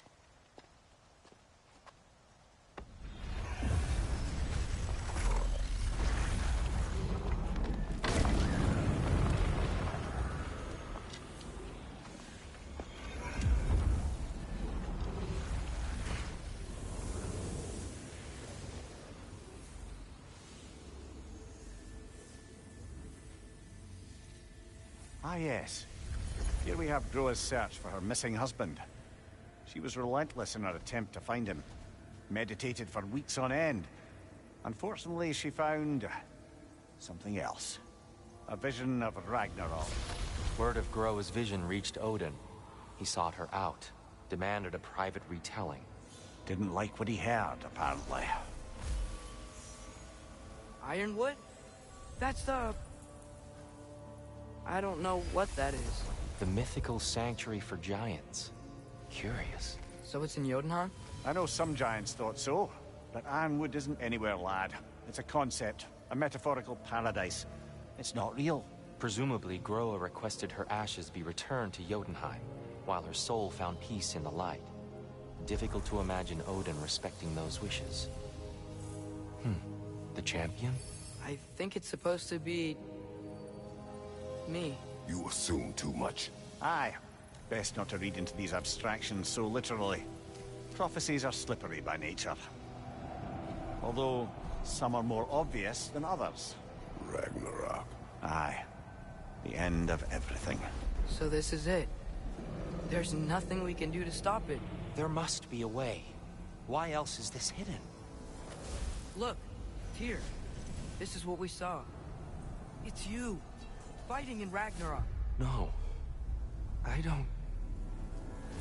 Ah, yes. Here we have Groa's search for her missing husband. She was relentless in her attempt to find him. Meditated for weeks on end. Unfortunately, she found... something else. A vision of Ragnarok. Word of Groa's vision reached Odin. He sought her out, demanded a private retelling. Didn't like what he heard, apparently. Ironwood? That's the... I don't know what that is. The mythical sanctuary for giants. Curious. So it's in Jotunheim? I know some giants thought so, but Ironwood isn't anywhere, lad. It's a concept, a metaphorical paradise. It's not real. Presumably, Groa requested her ashes be returned to Jotunheim, while her soul found peace in the light. Difficult to imagine Odin respecting those wishes. The champion? I think it's supposed to be... me. You assume too much. Aye. Best not to read into these abstractions so literally. Prophecies are slippery by nature. Although, some are more obvious than others. Ragnarok. Aye. The end of everything. So this is it. There's nothing we can do to stop it. There must be a way. Why else is this hidden? Look, here. This is what we saw. It's you, fighting in Ragnarok. No. I don't...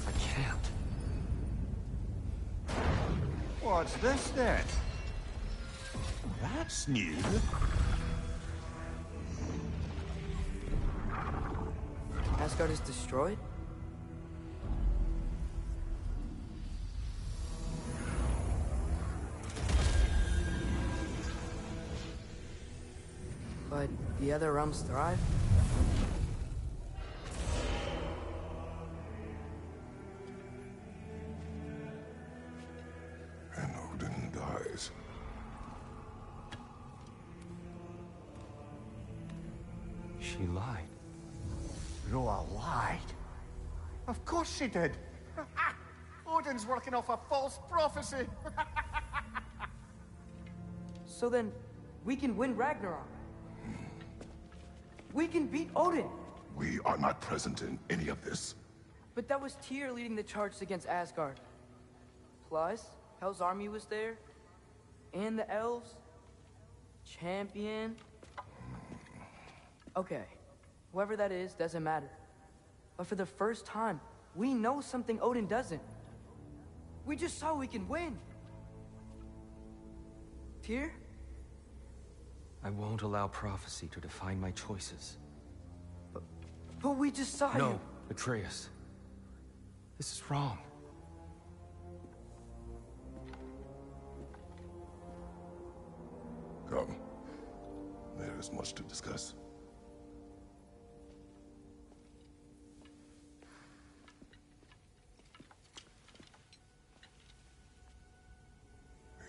I can't. What's this then? That's new. Asgard is destroyed? But the other realms thrive? And Odin dies. She lied. Roa lied. Of course she did. Odin's working off a false prophecy. So then, we can win Ragnarok. We can beat Odin. We are not present in any of this. But that was Tyr leading the charge against Asgard. Plus, Hell's army was there. And the elves. Champion. Okay. Whoever that is, doesn't matter. But for the first time, we know something Odin doesn't. We just saw we can win. Tyr? I won't allow prophecy to define my choices. But we just saw you. No, Atreus. This is wrong. Come. There is much to discuss.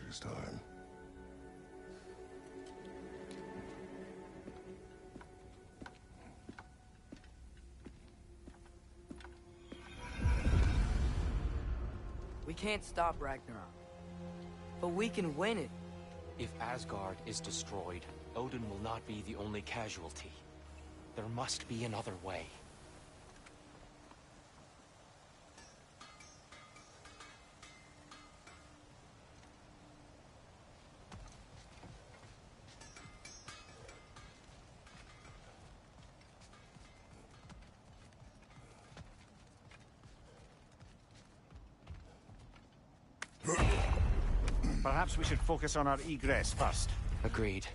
It is time. We can't stop Ragnarok. But we can win it. If Asgard is destroyed, Odin will not be the only casualty. There must be another way. Perhaps we should focus on our egress first. Agreed.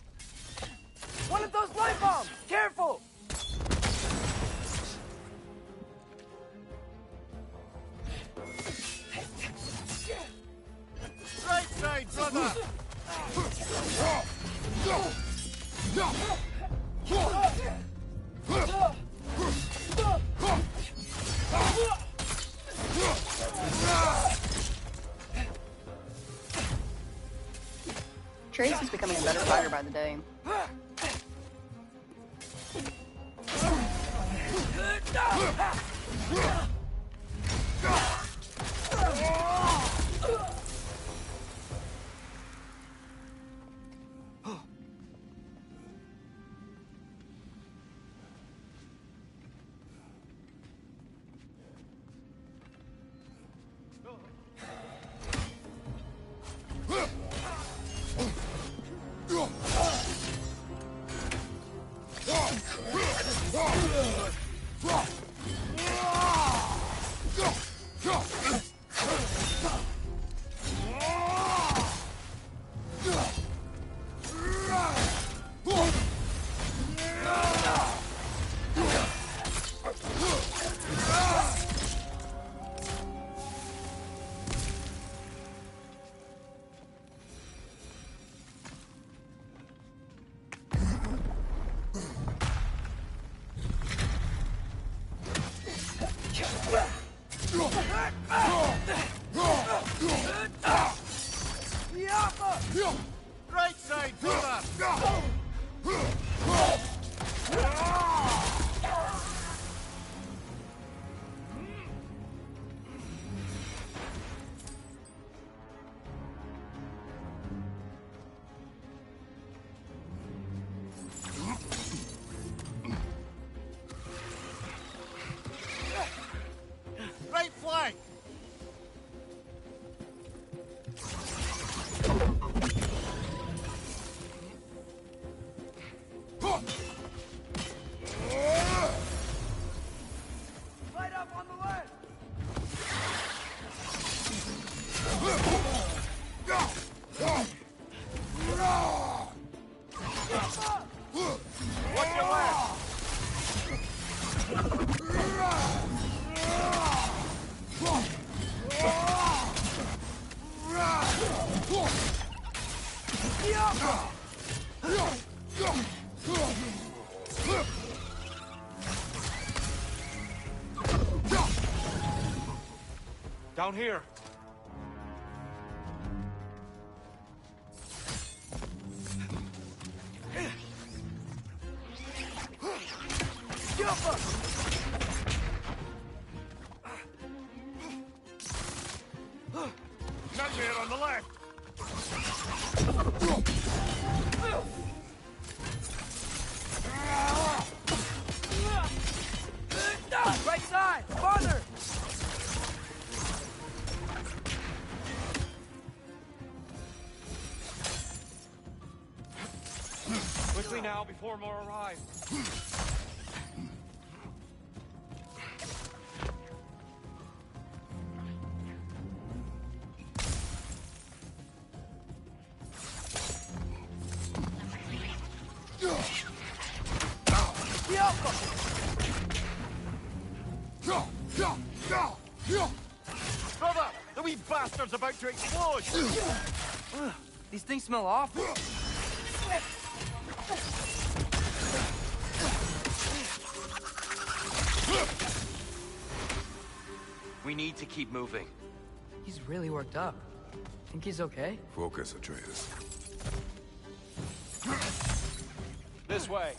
One of those light bombs! Careful! Right side, brother! Trace is becoming a better fighter by the day. Right side, brother! Right flank! Light up on the left! Watch your left! Down here. Nightmare on the left! Right side! Farther! Quickly now, before more arrive. Brother! The wee bastard's about to explode! These things smell awful. We need to keep moving. He's really worked up. Think he's okay? Focus, Atreus. This way.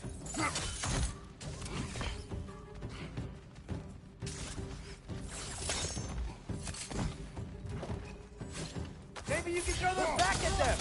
Maybe you can throw them back at them!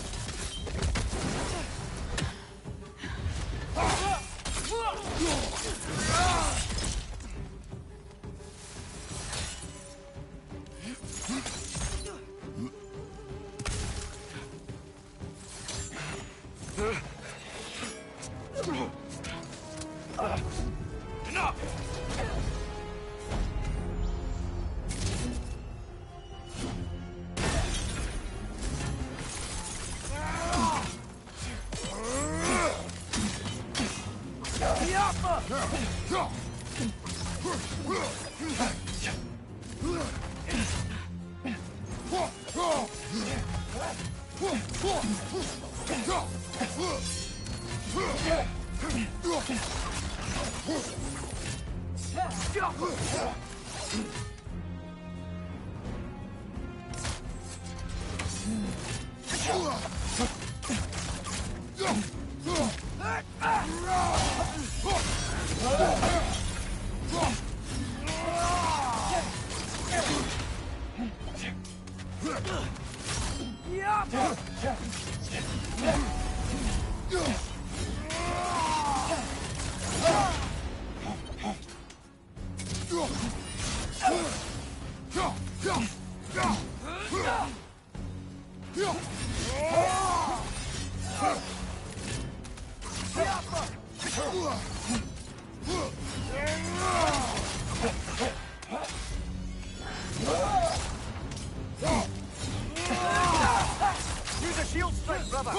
Use a shield strike, brother!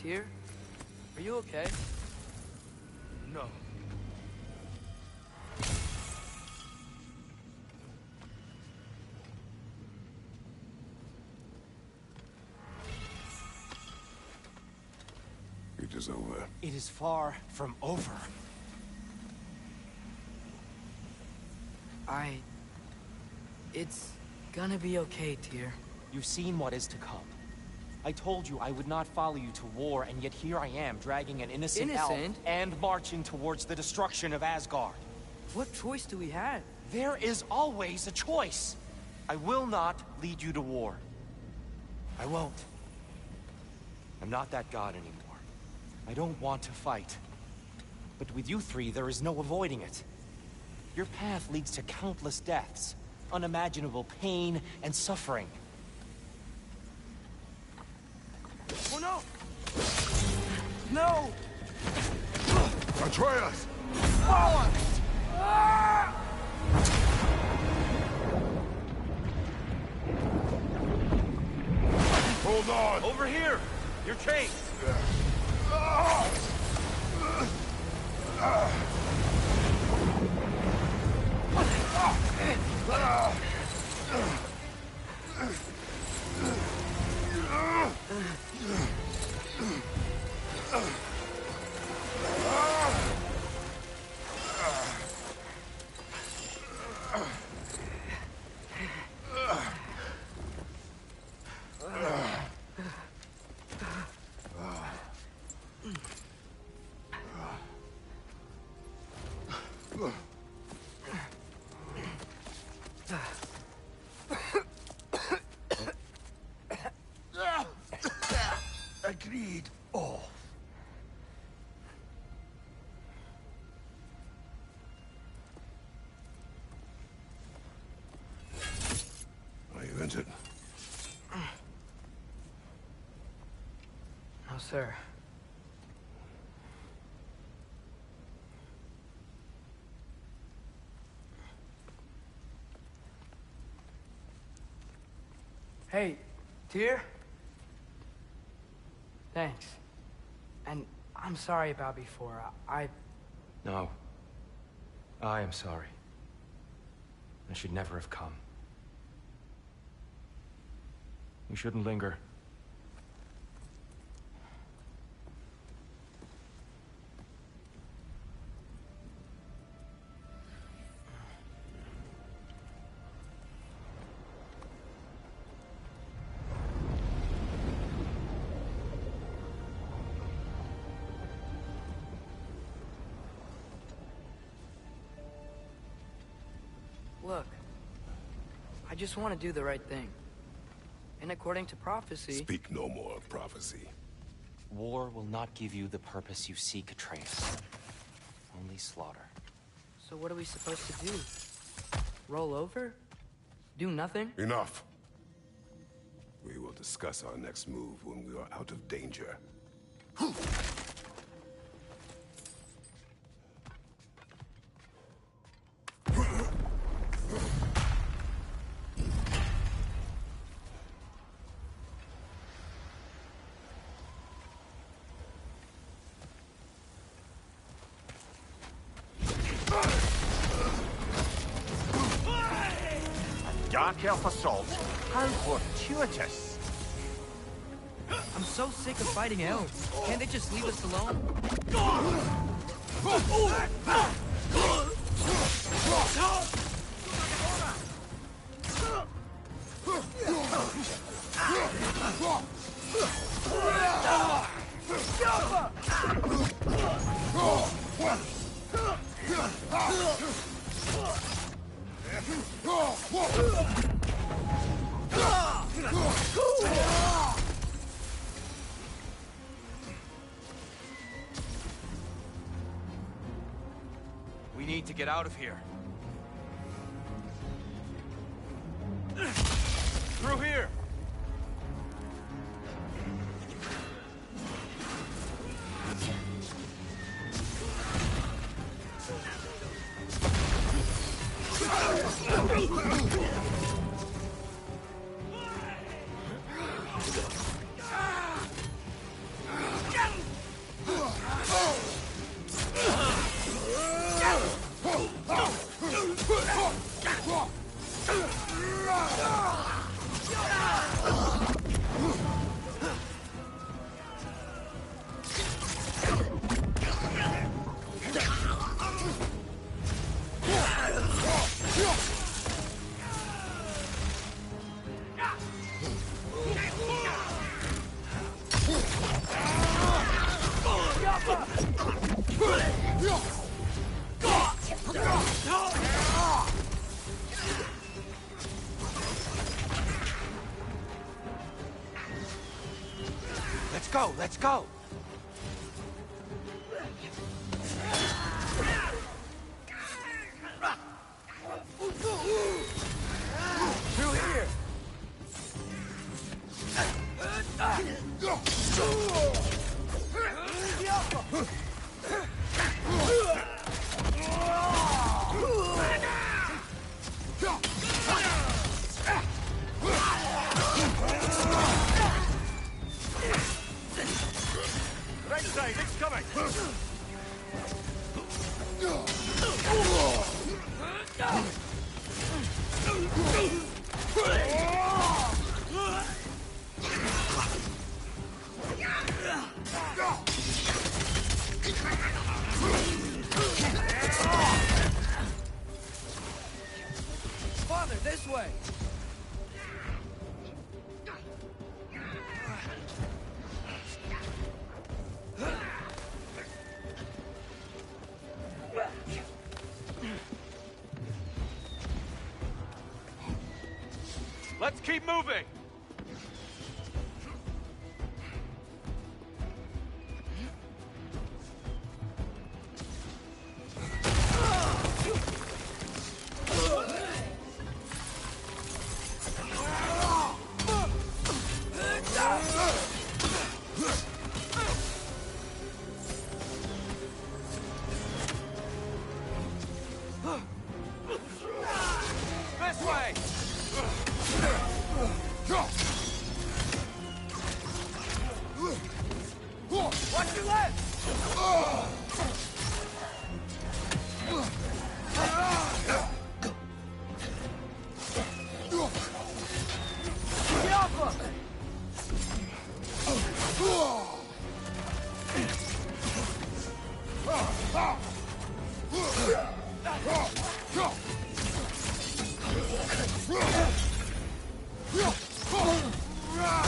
Tyr? Are you okay? No. It is over. It is far from over. It's gonna be okay, Tyr. You've seen what is to come. I told you I would not follow you to war, and yet here I am, dragging an innocent elf and marching towards the destruction of Asgard. What choice do we have? There is always a choice. I will not lead you to war. I won't. I'm not that god anymore. I don't want to fight. But with you three, there is no avoiding it. Your path leads to countless deaths, unimaginable pain and suffering. Oh no! No! Atreus! Forward! Hold on! Over here! You're chased! Agreed. Oh. Are you injured? No, sir. Hey, Tyr? Thanks. And I'm sorry about before. No. I am sorry. I should never have come. We shouldn't linger. Look, I just want to do the right thing. And according to prophecy... Speak no more of prophecy. War will not give you the purpose you seek, Atreus. Only slaughter. So what are we supposed to do? Roll over? Do nothing? Enough. We will discuss our next move when we are out of danger. Dark elf assault? How fortuitous! I'm so sick of fighting elves. Can't they just leave us alone? We need to get out of here. Through here! go, let's go! Through here! Right side, it's coming! Father, this way! Let's keep moving! This way! Watch your left! Get off him!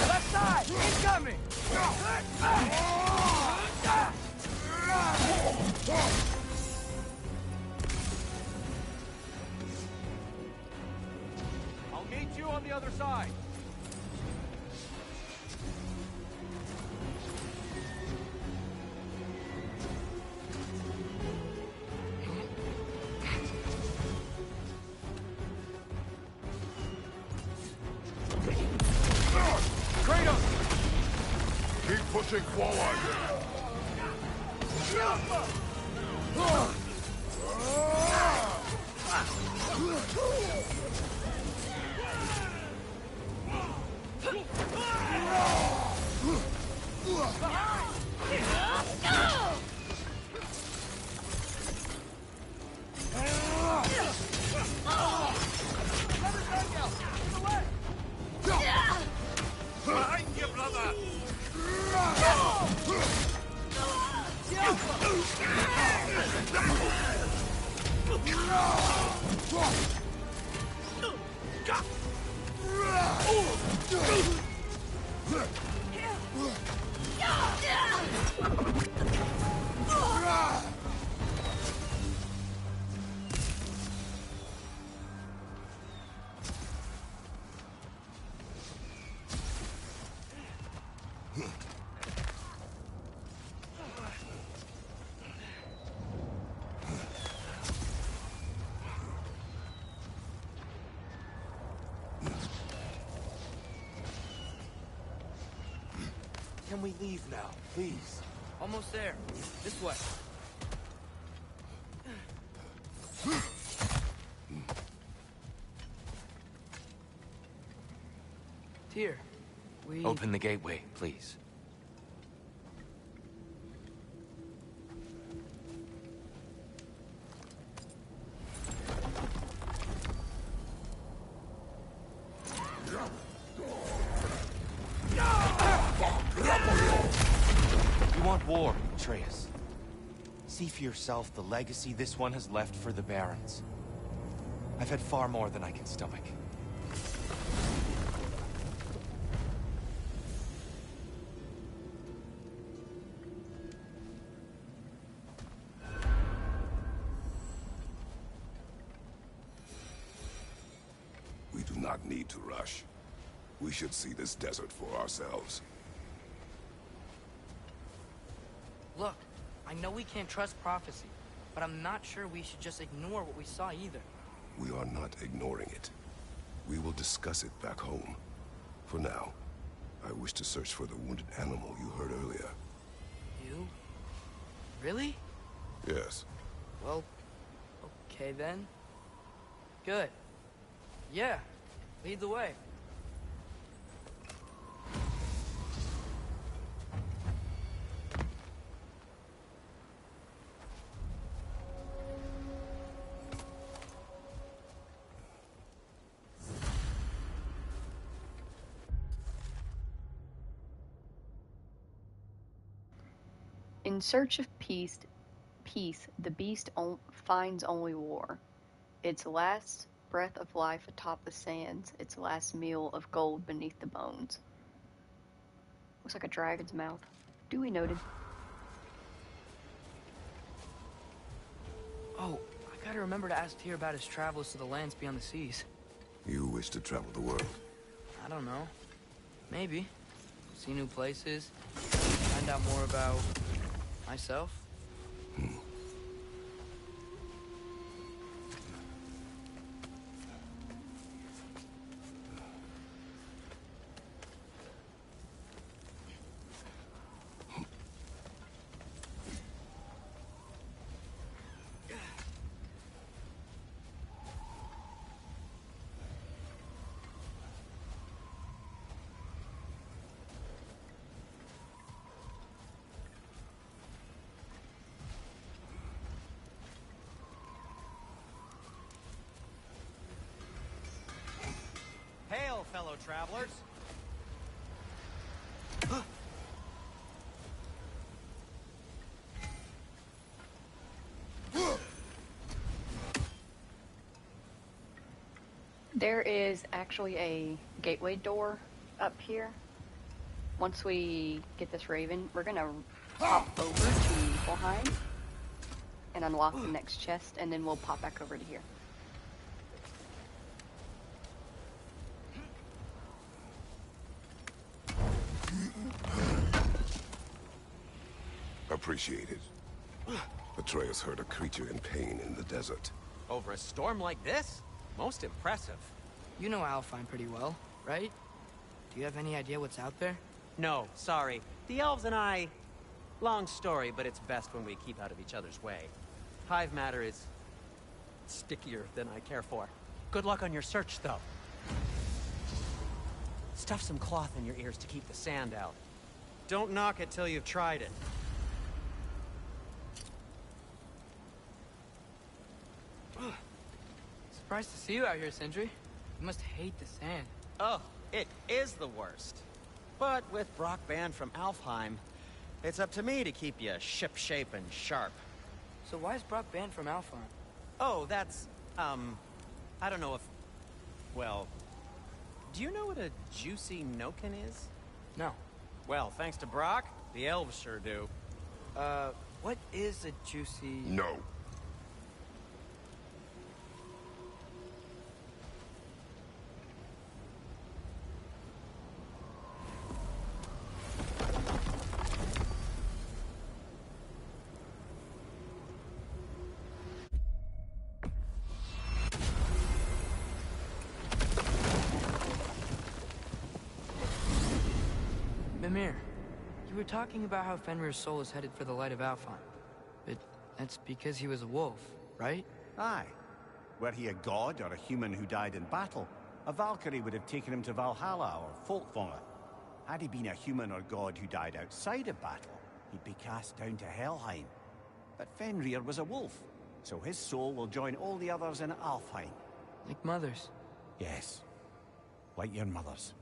Left side! Incoming! I'll meet you on the other side. Kratos! Keep pushing forward! Behind you, brother! Can we leave now, please? Almost there. This way. Tyr, we... Open the gateway, please. You want war, Atreus. See for yourself the legacy this one has left for the Barons. I've had far more than I can stomach. We do not need to rush. We should see this desert for ourselves. I know we can't trust prophecy, but I'm not sure we should just ignore what we saw either. We are not ignoring it. We will discuss it back home. For now, I wish to search for the wounded animal you heard earlier. You? Really? Yes. Well, okay then. Good. Yeah, lead the way. In search of peace, the beast finds only war. Its last breath of life atop the sands, its last meal of gold beneath the bones. Looks like a dragon's mouth. Duly noted. Oh, I gotta remember to ask Tyr about his travels to the lands beyond the seas. You wish to travel the world? I don't know. Maybe. See new places. Find out more about myself. Hail, fellow travelers. There is actually a gateway door up here. Once we get this raven, we're gonna pop over to Niflheim and unlock the next chest, and then we'll pop back over to here. Appreciated. Atreus heard a creature in pain in the desert. Over a storm like this? Most impressive. You know Alfheim pretty well, right? Do you have any idea what's out there? No, sorry. The elves and I... Long story, but it's best when we keep out of each other's way. Hive matter is... stickier than I care for. Good luck on your search, though. Stuff some cloth in your ears to keep the sand out. Don't knock it till you've tried it. Surprised to see you out here, Sindri. You must hate the sand. Oh, it is the worst. But with Brock banned from Alfheim, it's up to me to keep you ship-shape and sharp. So why is Brock banned from Alfheim? Oh, that's, I don't know if... Well, do you know what a juicy Noken is? No. Well, thanks to Brock, the elves sure do. What is a juicy... No. Mimir, you were talking about how Fenrir's soul is headed for the light of Alfheim. But that's because he was a wolf, right? Aye. Were he a god or a human who died in battle, a Valkyrie would have taken him to Valhalla or Folkvanga. Had he been a human or god who died outside of battle, he'd be cast down to Helheim. But Fenrir was a wolf, so his soul will join all the others in Alfheim. Like mothers. Yes. Like your mothers.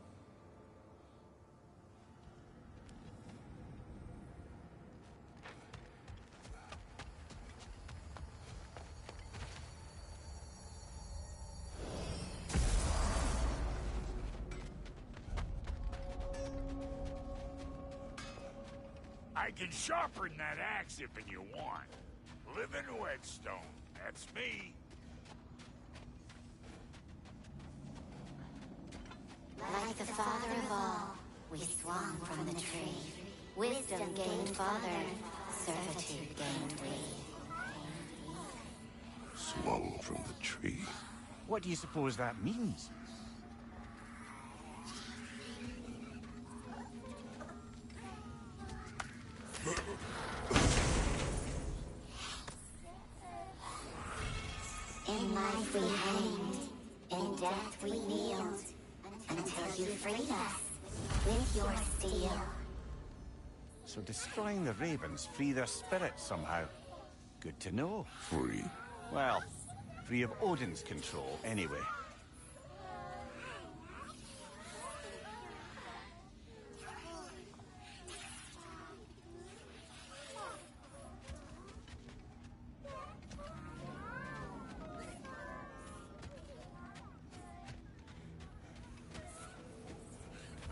I can sharpen that axe if you want. Living whetstone, that's me. Like the father of all, we swung from the tree. Wisdom gained father, servitude gained we. Swung from the tree. What do you suppose that means? In life we hanged, in death we kneeled, until you freed us with your steel. So destroying the ravens free their spirits somehow. Good to know. Free? Well, free of Odin's control, anyway.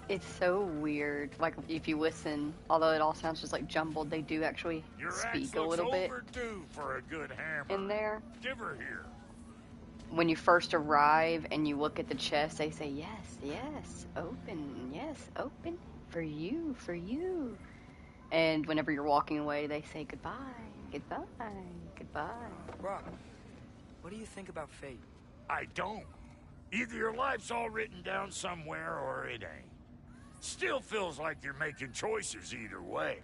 It's so weird. Like, if you listen, although it all sounds just like jumbled, they do actually Your speak axe a looks little bit overdue for a good hammer. in there. Give her here. When you first arrive and you look at the chest, they say, yes, yes, open, yes, open, for you, for you. And whenever you're walking away, they say goodbye, goodbye, goodbye. Brock, what do you think about fate? I don't. Either your life's all written down somewhere or it ain't. Still feels like you're making choices either way.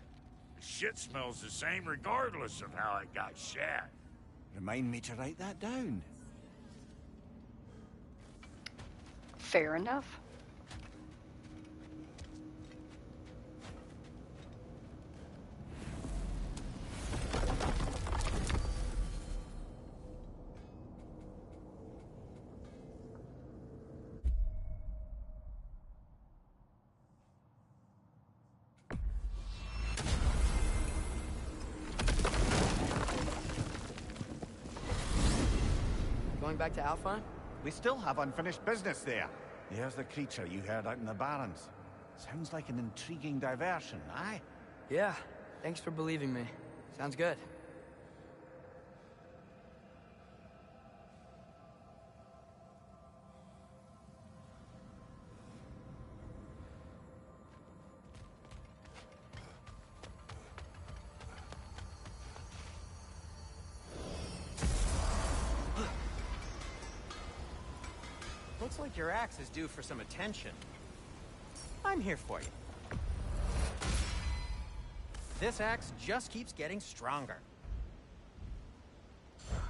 The shit smells the same regardless of how it got shat. Remind me to write that down. Fair enough. Going back to Alfheim? We still have unfinished business there. There's the creature you heard out in the Barrens. Sounds like an intriguing diversion, aye? Yeah, thanks for believing me. Sounds good. Looks like your axe is due for some attention. I'm here for you. This axe just keeps getting stronger.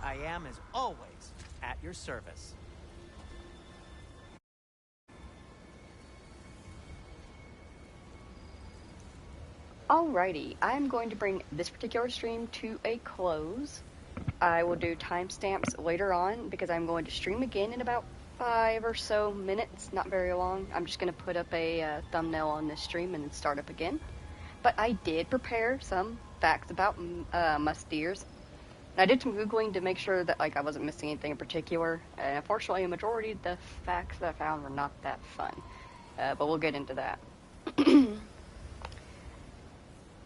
I am, as always, at your service. Alrighty, I'm going to bring this particular stream to a close. I will do timestamps later on because I'm going to stream again in about 5 or so minutes, not very long. I'm just going to put up a thumbnail on this stream and then start up again. But I did prepare some facts about musk deers. And I did some Googling to make sure that I wasn't missing anything in particular. And unfortunately, a majority of the facts that I found were not that fun. But we'll get into that.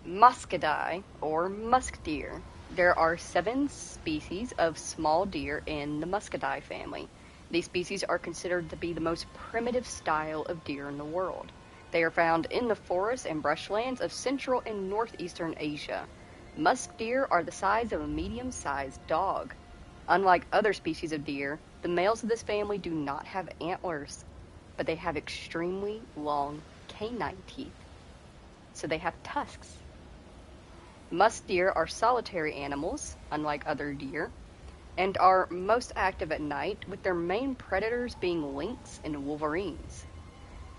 Muscadidae, or musk deer. There are 7 species of small deer in the Muscadidae family. These species are considered to be the most primitive style of deer in the world. They are found in the forests and brushlands of Central and Northeastern Asia. Musk deer are the size of a medium-sized dog. Unlike other species of deer, the males of this family do not have antlers, but they have extremely long canine teeth, so they have tusks. Musk deer are solitary animals, unlike other deer, and are most active at night, with their main predators being lynx and wolverines.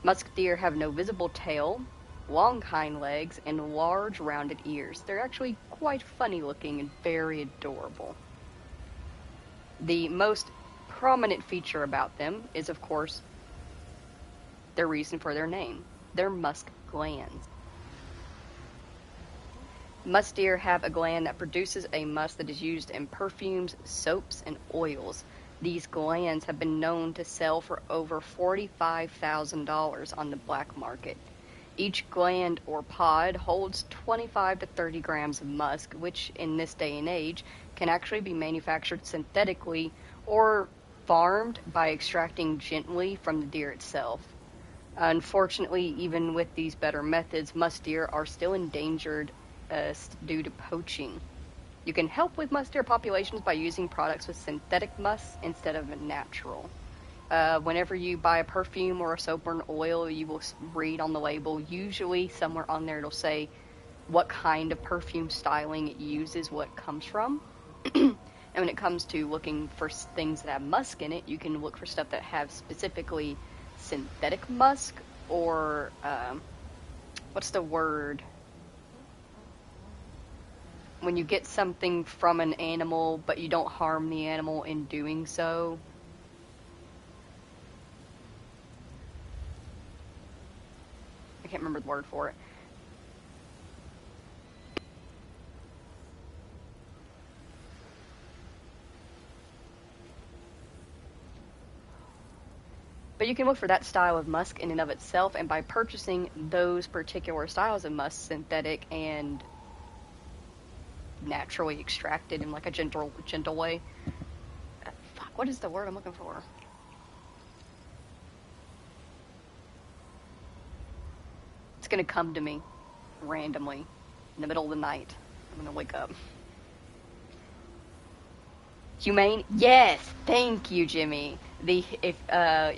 Musk deer have no visible tail, long hind legs, and large rounded ears. They're actually quite funny looking and very adorable. The most prominent feature about them is, of course, their reason for their name, their musk glands. Musk deer have a gland that produces a musk that is used in perfumes, soaps, and oils. These glands have been known to sell for over $45,000 on the black market. Each gland or pod holds 25 to 30 grams of musk, which in this day and age can actually be manufactured synthetically or farmed by extracting gently from the deer itself. Unfortunately, even with these better methods, musk deer are still endangered due to poaching. You can help with musk deer populations by using products with synthetic musk instead of a natural. Whenever you buy a perfume or a soap or an oil, you will read on the label, usually somewhere on there it'll say what kind of perfume styling it uses, what it comes from. And when it comes to looking for things that have musk in it, you can look for stuff that have specifically synthetic musk or, what's the word? When you get something from an animal, but you don't harm the animal in doing so. I can't remember the word for it. But you can look for that style of musk in and of itself, and by purchasing those particular styles of musk, synthetic and naturally extracted in like a gentle way. Fuck, what is the word I'm looking for? It's gonna come to me randomly in the middle of the night. I'm gonna wake up. Humane? Yes, thank you, Jimmy. If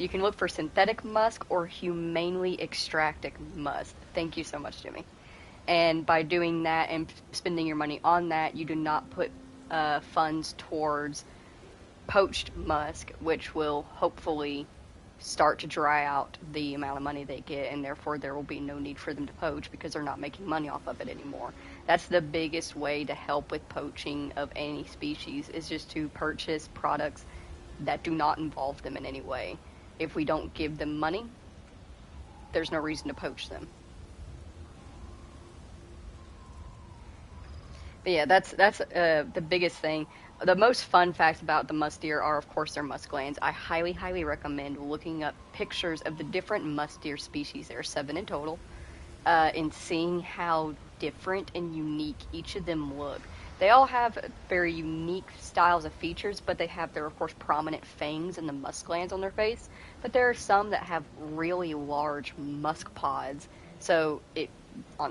you can look for synthetic musk or humanely extracted musk. Thank you so much, Jimmy. And by doing that and spending your money on that, you do not put funds towards poached musk, which will hopefully start to dry out the amount of money they get, and therefore there will be no need for them to poach because they're not making money off of it anymore. That's the biggest way to help with poaching of any species, is just to purchase products that do not involve them in any way. If we don't give them money, there's no reason to poach them. But yeah, that's the biggest thing. The most fun facts about the musk deer are, of course, their musk glands. I highly, highly recommend looking up pictures of the different musk deer species. There are 7 in total, and seeing how different and unique each of them look. They all have very unique styles of features, but they have their, of course, prominent fangs and the musk glands on their face. But there are some that have really large musk pods, so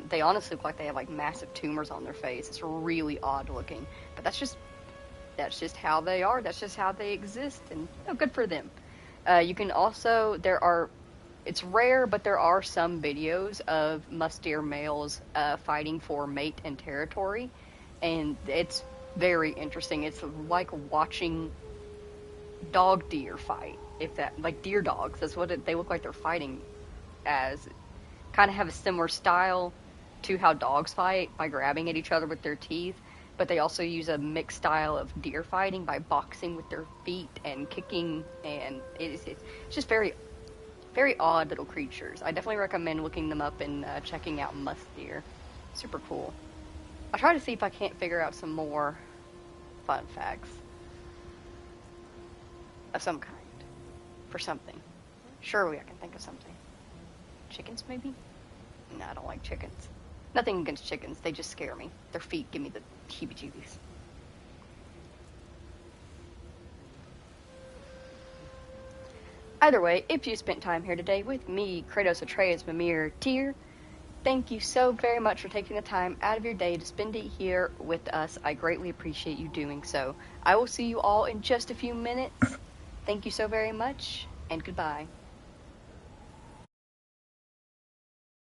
they honestly look like they have like massive tumors on their face. It's really odd looking, but that's just how they are. That's just how they exist, and good for them. You can also, it's rare, but there are some videos of musk deer males fighting for mate and territory, and it's very interesting. It's like watching dog deer fight, like deer dogs. That's what they look like they're fighting as. Kind of have a similar style to how dogs fight by grabbing at each other with their teeth, but they also use a mixed style of deer fighting by boxing with their feet and kicking, and it's just very, very odd little creatures. I definitely recommend looking them up and checking out musk deer. Super cool. I'll try to see if I can't figure out some more fun facts of some kind for something. Surely I can think of something. Chickens, maybe? No, I don't like chickens. Nothing against chickens, they just scare me. Their feet give me the heebie-jeebies. Either way, if you spent time here today with me, Kratos Atreus Mimir Tyr, thank you so very much for taking the time out of your day to spend it here with us. I greatly appreciate you doing so. I will see you all in just a few minutes. Thank you so very much, and goodbye.